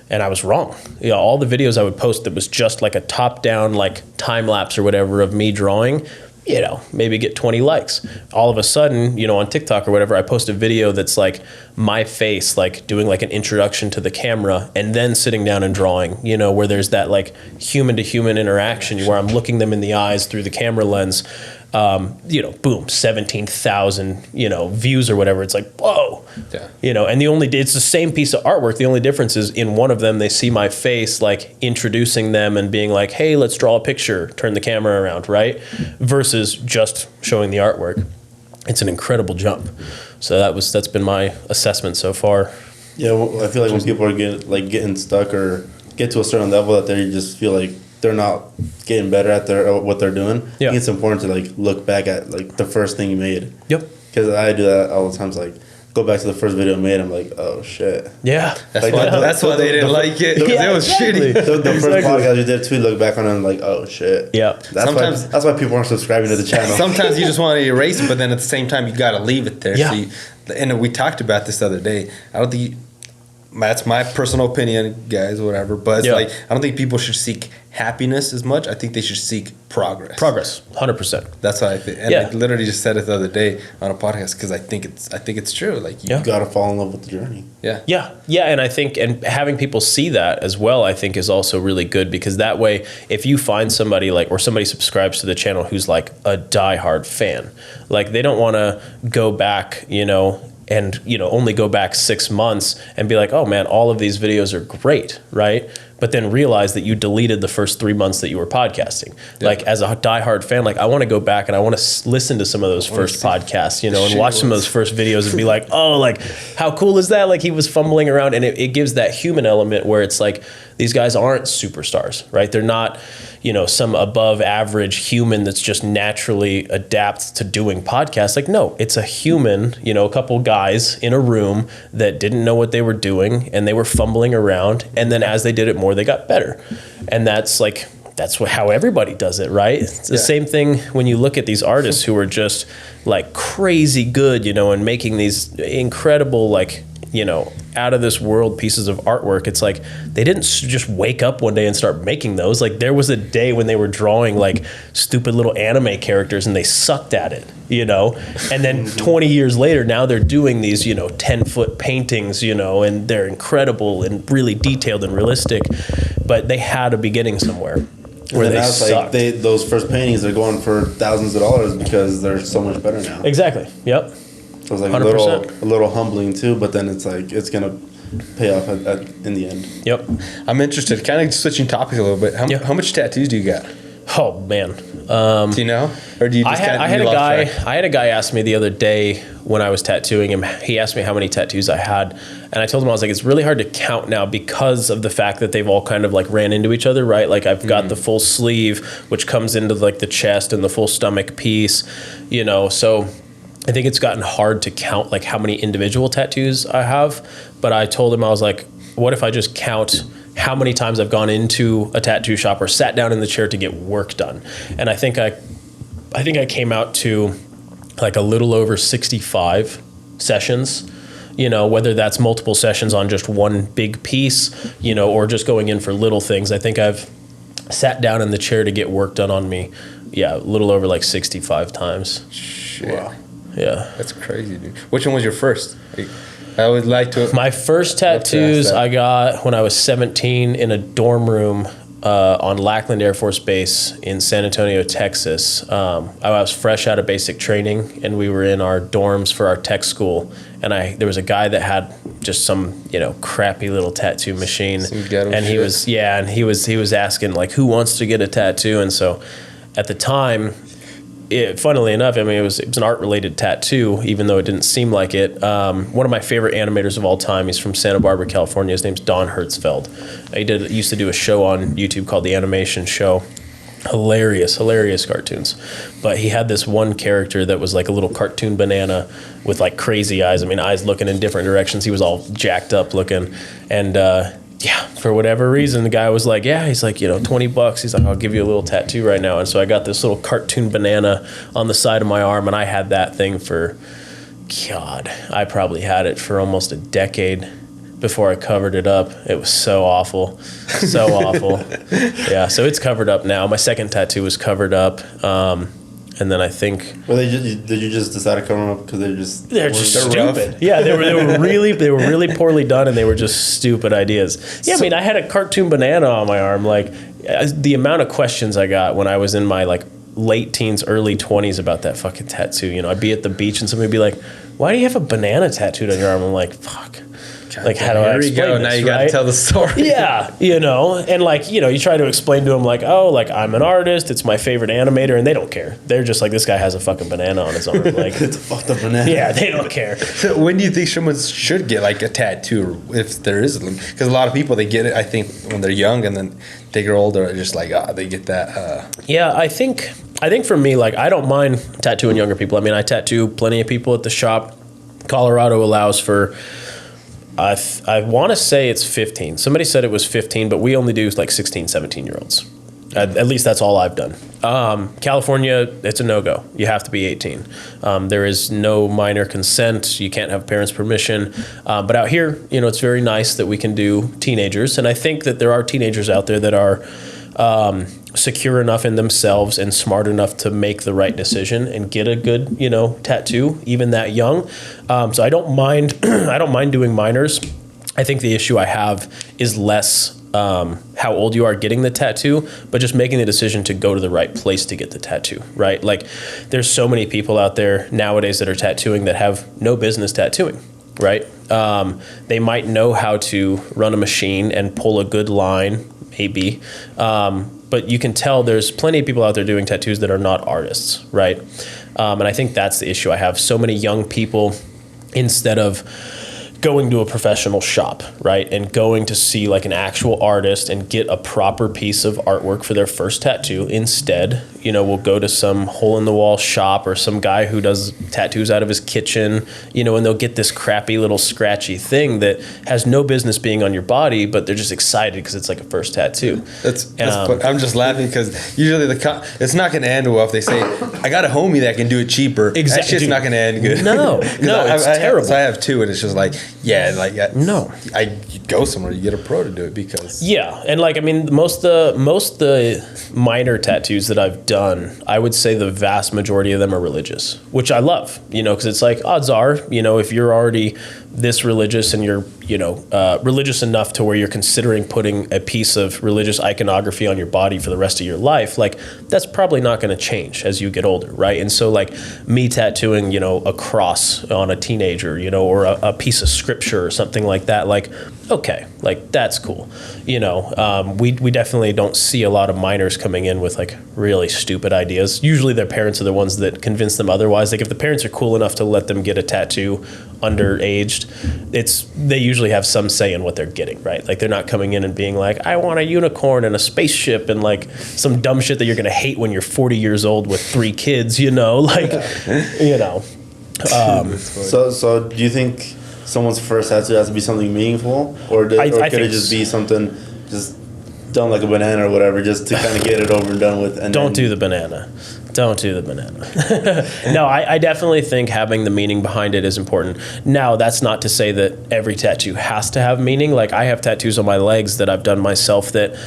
And I was wrong. All the videos I would post that was just like a top down, like time lapse or whatever of me drawing, maybe get 20 likes. All of a sudden, on TikTok or whatever, I post a video that's like my face, like doing like an introduction to the camera and then sitting down and drawing, where there's that like human to human interaction where I'm looking them in the eyes through the camera lens. Boom, 17,000, views or whatever. It's like, whoa, yeah. And it's the same piece of artwork. The only difference is in one of them, they see my face, like introducing them and being like, hey, let's draw a picture, turn the camera around, right? Versus just showing the artwork. It's an incredible jump. So that's been my assessment so far. Yeah. Well, I feel like when people are getting stuck or get to a certain level that they just feel like they're not getting better at what they're doing. Yeah. I think it's important to like look back at like the first thing you made. Yep. Because I do that all the times. Like, go back to the first video I made. I'm like, oh shit. Yeah. That's why they didn't like it. It was shitty. The first podcast you did too. Look back on it and like, oh shit. Yeah. That's why people aren't subscribing to the channel. Sometimes you just want to erase it, but then at the same time you got to leave it there. Yeah. And we talked about this the other day. I don't think. That's my personal opinion, guys, whatever. But it's like, I don't think people should seek happiness as much. I think they should seek progress. 100%. That's what I think. And I literally just said it the other day on a podcast because I think it's true. Like you gotta fall in love with the journey. Yeah, and I think and having people see that as well, I think is also really good, because that way, if you find somebody like, or somebody subscribes to the channel who's like a diehard fan, like they don't want to go back, and only go back 6 months and be like, oh man, all of these videos are great, right? But then realize that you deleted the first 3 months that you were podcasting. Yeah. Like as a diehard fan, like I want to go back and I want to listen to some of those first podcasts, and watch some of those first videos and be like, oh, like how cool is that? Like he was fumbling around, and it gives that human element where it's like, these guys aren't superstars, right? They're not, some above average human that's just naturally adapts to doing podcasts. Like, no, it's a human, a couple guys in a room that didn't know what they were doing and they were fumbling around. And then as they did it more, they got better. And that's how everybody does it, right? It's the same thing when you look at these artists who are just like crazy good, and making these incredible, like, out of this world pieces of artwork. It's like they didn't just wake up one day and start making those. Like there was a day when they were drawing like stupid little anime characters and they sucked at it, and then 20 years later, now they're doing these, 10-foot paintings, and they're incredible and really detailed and realistic, but they had a beginning somewhere where they sucked. Like those first paintings are going for thousands of dollars because they're so much better now. Exactly. Yep. So it's like 100%. a little humbling too, but then it's like it's gonna pay off in the end. Yep. I'm interested. Kind of switching topics a little bit. How much tattoos do you got? Oh man. Do you know, or do you? Just I had a guy ask me the other day when I was tattooing him. He asked me how many tattoos I had, and I told him, I was like, it's really hard to count now because of the fact that they've all kind of like ran into each other, right? Like I've got the full sleeve, which comes into like the chest, and the full stomach piece, so I think it's gotten hard to count like how many individual tattoos I have. But I told him, I was like, what if I just count how many times I've gone into a tattoo shop or sat down in the chair to get work done? And I think I came out to like a little over 65 sessions, whether that's multiple sessions on just one big piece, or just going in for little things. I think I've sat down in the chair to get work done on me, a little over like 65 times. Shit. Wow. Yeah. That's crazy, dude. Which one was your first? I would like to... My first tattoos I got when I was 17 in a dorm room on Lackland Air Force Base in San Antonio, Texas. I was fresh out of basic training, and we were in our dorms for our tech school. And there was a guy that had just some, crappy little tattoo machine. And he was asking, like, who wants to get a tattoo? And so at the time... funnily enough, I mean, it was an art-related tattoo, even though it didn't seem like it. One of my favorite animators of all time, he's from Santa Barbara, California. His name's Don Hertzfeld. He used to do a show on YouTube called The Animation Show. Hilarious cartoons. But he had this one character that was like a little cartoon banana with like crazy eyes. I mean, eyes looking in different directions. He was all jacked up looking. And for whatever reason, the guy was like, he's like, $20. He's like, I'll give you a little tattoo right now. And so I got this little cartoon banana on the side of my arm, and I had that thing for, I probably had it for almost a decade before I covered it up. It was so awful. So awful. Yeah, so it's covered up now. My second tattoo was covered up. And then I think... Well, did you just decide to cover them up because they're just stupid. Yeah, they were really poorly done, and they were just stupid ideas. Yeah, I mean, I had a cartoon banana on my arm. Like, the amount of questions I got when I was in my like late teens, early 20s about that fucking tattoo. I'd be at the beach and somebody would be like, "Why do you have a banana tattooed on your arm?" I'm like, "Fuck." Like, how do I explain this, now you got to tell the story. Yeah, and like, you try to explain to them like, oh, like I'm an artist, it's my favorite animator, and they don't care. They're just like, this guy has a fucking banana on his arm. Like, it's a fucked up banana. Yeah, they don't care. So when do you think someone should get like a tattoo, if there is a limit? Because a lot of people, they get it, I think, when they're young, and then they grow older, just like, they get that. Yeah, I think for me, like, I don't mind tattooing younger people. I mean, I tattoo plenty of people at the shop. Colorado allows for... I want to say it's 15. Somebody said it was 15, but we only do like 16, 17-year-olds. At least that's all I've done. California, it's a no-go. You have to be 18. There is no minor consent. You can't have parents' permission. But out here, it's very nice that we can do teenagers. And I think that there are teenagers out there that are secure enough in themselves and smart enough to make the right decision and get a good, tattoo, even that young. So I don't mind, I don't mind doing minors. I think the issue I have is less how old you are getting the tattoo, but just making the decision to go to the right place to get the tattoo, right? Like, there's so many people out there nowadays that are tattooing that have no business tattooing, right? They might know how to run a machine and pull a good line, maybe, but you can tell there's plenty of people out there doing tattoos that are not artists, right? And I think that's the issue I have. So many young people, instead of going to a professional shop, right, and going to see like an actual artist and get a proper piece of artwork for their first tattoo, instead, we'll go to some hole-in-the-wall shop or some guy who does tattoos out of his kitchen, and they'll get this crappy little scratchy thing that has no business being on your body, but they're just excited because it's like a first tattoo. I'm just laughing because usually it's not going to end well if they say, I got a homie that can do it cheaper. Exactly. That shit's not going to end good. No, it's terrible. I have two, and it's just like, no. You go somewhere, you get a pro to do it because. Yeah, and most the minor tattoos that I've done, I would say the vast majority of them are religious, which I love, because it's like, odds are, if you're already this religious and you're, religious enough to where you're considering putting a piece of religious iconography on your body for the rest of your life, like, that's probably not going to change as you get older, right? And so, like, me tattooing, a cross on a teenager, or a piece of scripture or something like that, like, okay, like, that's cool. We definitely don't see a lot of minors coming in with like really stupid ideas. Usually their parents are the ones that convince them otherwise. Like, if the parents are cool enough to let them get a tattoo underaged, they usually have some say in what they're getting, right? Like, they're not coming in and being like, I want a unicorn and a spaceship and like some dumb shit that you're gonna hate when you're 40 years old with 3 kids, So do you think someone's first tattoo has to be something meaningful, or could it just be something just done like a banana or whatever, just to kind of get it over and done with? Don't do the banana. No, I definitely think having the meaning behind it is important. Now, that's not to say that every tattoo has to have meaning. Like, I have tattoos on my legs that I've done myself that,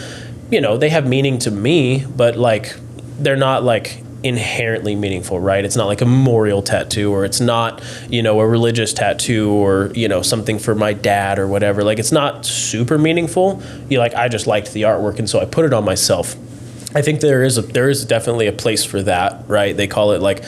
they have meaning to me, but like, they're not like inherently meaningful, right? It's not like a memorial tattoo, or it's not, a religious tattoo, or, something for my dad or whatever. Like, it's not super meaningful. I just liked the artwork, and so I put it on myself. I think there is definitely a place for that, right? They call it, like,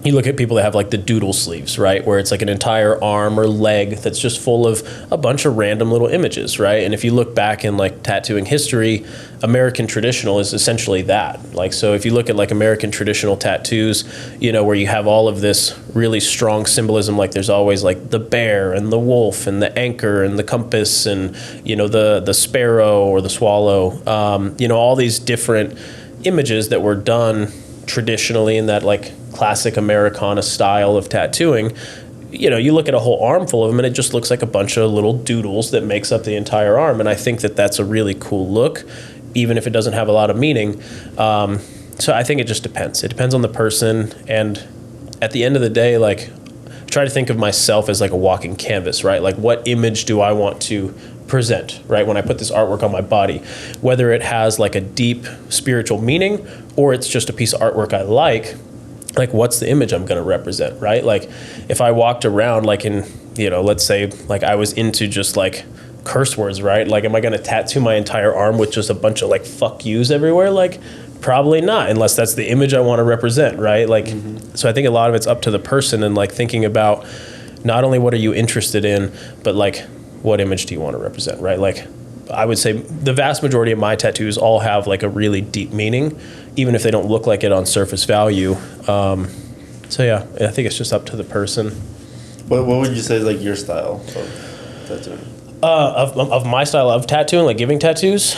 you look at people that have like the doodle sleeves, right? Where it's like an entire arm or leg that's just full of a bunch of random little images, right? And if you look back in like tattooing history, American traditional is essentially that. Like, so if you look at like American traditional tattoos, where you have all of this really strong symbolism, like there's always like the bear and the wolf and the anchor and the compass and, the sparrow or the swallow, all these different images that were done traditionally in that like classic Americana style of tattooing. You look at a whole arm full of them and it just looks like a bunch of little doodles that makes up the entire arm. And I think that that's a really cool look, even if it doesn't have a lot of meaning. So I think it just depends. It depends on the person. And at the end of the day, like, try to think of myself as like a walking canvas, right? Like, what image do I want to present, right? When I put this artwork on my body, whether it has like a deep spiritual meaning or it's just a piece of artwork I like, what's the image I'm going to represent, right? Like, if I walked around like in, let's say like I was into just like curse words, right? Like, am I going to tattoo my entire arm with just a bunch of like fuck yous everywhere? Like, probably not, unless that's the image I want to represent, right? Like, So I think a lot of it's up to the person and like thinking about not only what are you interested in, but like, what image do you want to represent, right? Like, I would say the vast majority of my tattoos all have like a really deep meaning, even if they don't look like it on surface value. So yeah, I think it's just up to the person. What would you say is like your style of tattooing? Of my style of tattooing, like giving tattoos,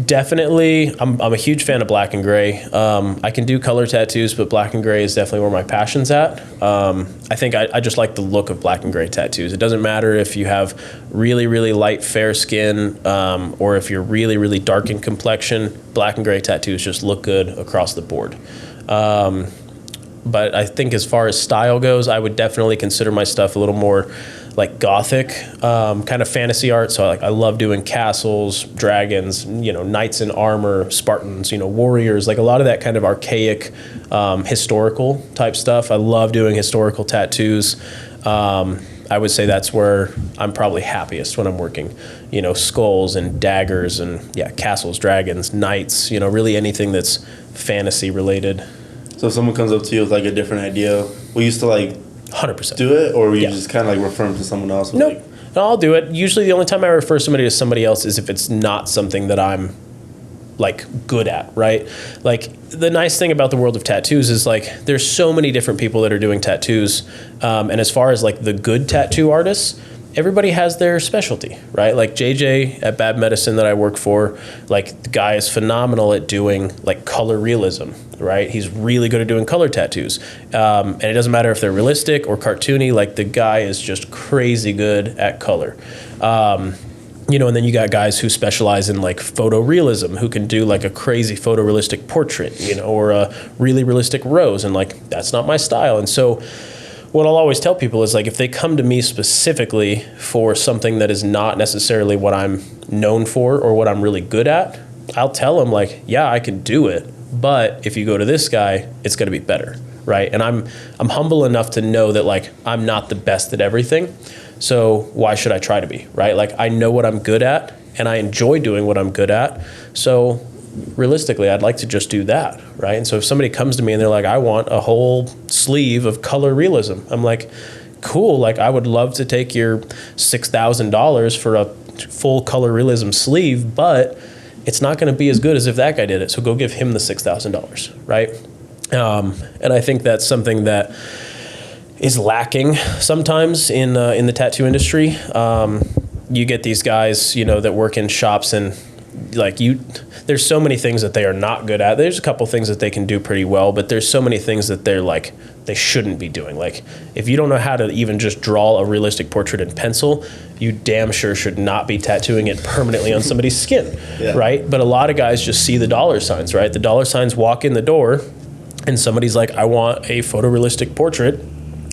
definitely, I'm a huge fan of black and gray. I can do color tattoos, but black and gray is definitely where my passion's at. I think I just like the look of black and gray tattoos. It doesn't matter if you have really, really light, fair skin, or if you're really, really dark in complexion. Black and gray tattoos just look good across the board. But I think as far as style goes, I would definitely consider my stuff a little more like gothic kind of fantasy art. So I love doing castles, dragons, knights in armor, Spartans, warriors, like a lot of that kind of archaic historical type stuff. I love doing historical tattoos. I would say that's where I'm probably happiest when I'm working, skulls and daggers and castles, dragons, knights, really anything that's fantasy related. So if someone comes up to you with like a different idea, will you still like 100% do it, or will you just kind of like refer them to someone else? Nope. Like, No, I'll do it. Usually the only time I refer somebody to somebody else is if it's not something that I'm like good at, right? Like the nice thing about the world of tattoos is like there's so many different people that are doing tattoos, and as far as like the good tattoo artists, everybody has their specialty, right? Like JJ at Bad Medicine that I work for, like the guy is phenomenal at doing like color realism, right? He's really good at doing color tattoos, and it doesn't matter if they're realistic or cartoony. Like the guy is just crazy good at color. And then you got guys who specialize in like photorealism, who can do like a crazy photorealistic portrait, or a really realistic rose. And like, that's not my style. And so what I'll always tell people is like, if they come to me specifically for something that is not necessarily what I'm known for or what I'm really good at, I'll tell them like, yeah, I can do it. But if you go to this guy, it's going to be better. Right. And I'm humble enough to know that like, I'm not the best at everything. So why should I try to be, right? Like I know what I'm good at and I enjoy doing what I'm good at. So realistically, I'd like to just do that, right? And so if somebody comes to me and they're like, I want a whole sleeve of color realism, I'm like, cool. Like I would love to take your $6,000 for a full color realism sleeve, but it's not going to be as good as if that guy did it. So go give him the $6,000, right? And I think that's something that is lacking sometimes in the tattoo industry. You get these guys, that work in shops and like there's so many things that they are not good at. There's a couple things that they can do pretty well, but there's so many things that they're like, they shouldn't be doing. Like if you don't know how to even just draw a realistic portrait in pencil, you damn sure should not be tattooing it permanently on somebody's skin, right? But a lot of guys just see the dollar signs, right? The dollar signs walk in the door and somebody's like, I want a photorealistic portrait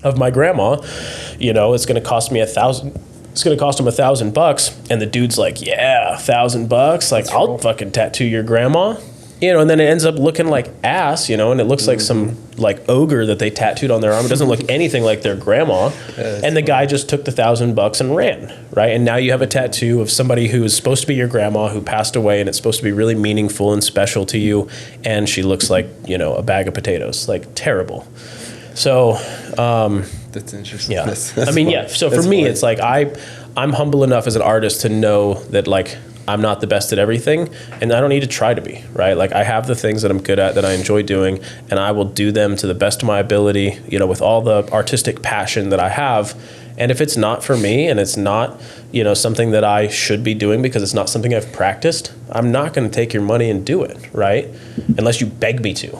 of my grandma, it's going to cost me $1,000. It's going to cost him $1,000. And the dude's like, yeah, $1,000. Like, I'll fucking tattoo your grandma, and then it ends up looking like ass, and it looks like some like ogre that they tattooed on their arm. It doesn't look anything like their grandma. And the guy just took the $1,000 and ran, right? And now you have a tattoo of somebody who is supposed to be your grandma who passed away, and it's supposed to be really meaningful and special to you. And she looks like, a bag of potatoes, like terrible. So, that's interesting. Yeah. That's So for me, it's like I'm humble enough as an artist to know that like I'm not the best at everything, and I don't need to try to be, right? Like I have the things that I'm good at that I enjoy doing, and I will do them to the best of my ability, with all the artistic passion that I have. And if it's not for me and it's not, something that I should be doing because it's not something I've practiced, I'm not going to take your money and do it, right? Unless you beg me to,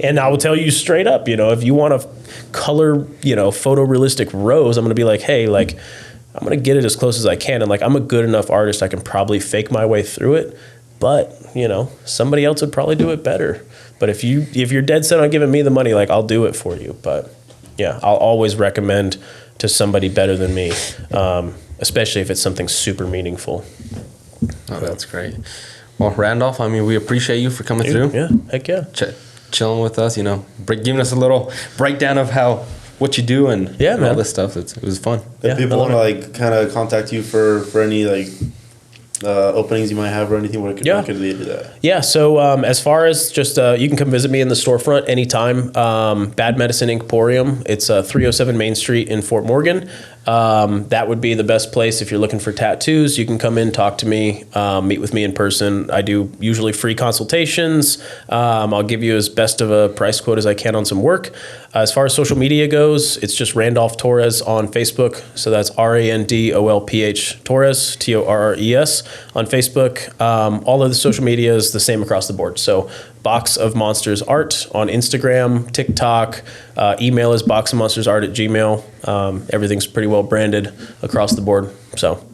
and I will tell you straight up, if you want a color, photorealistic rose, I'm going to be like, hey, like, I'm going to get it as close as I can. And like, I'm a good enough artist. I can probably fake my way through it, but somebody else would probably do it better. But if you're dead set on giving me the money, like I'll do it for you. But yeah, I'll always recommend to somebody better than me, especially if it's something super meaningful. Oh, that's great. Well, Randolph, we appreciate you for coming through. Yeah, heck yeah. Chilling with us, giving us a little breakdown of what you do and all this stuff. It was fun. If people want to like kind of contact you for any like openings you might have or anything, where could they do that? Yeah, so as far as just you can come visit me in the storefront anytime. Bad Medicine Emporium. It's 307 Main Street in Fort Morgan. That would be the best place if you're looking for tattoos. You can come in, talk to me, meet with me in person. I do usually free consultations. I'll give you as best of a price quote as I can on some work. As far as social media goes, it's just Randolph Torres on Facebook. So that's RANDOLPH Torres, TORRES on Facebook. All of the social media is the same across the board. So Box of Monsters Art on Instagram, TikTok. Email is boxofmonstersart@gmail. Everything's pretty well branded across the board. So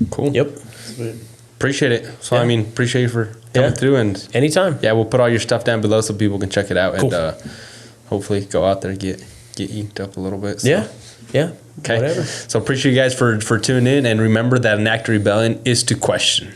cool. Yep. Sweet. Appreciate it. So appreciate you for coming through, and anytime. Yeah, we'll put all your stuff down below so people can check it out. Cool. And hopefully go out there and get inked up a little bit. So. Yeah. Okay. Whatever. So appreciate you guys for tuning in, and remember that an act of rebellion is to question.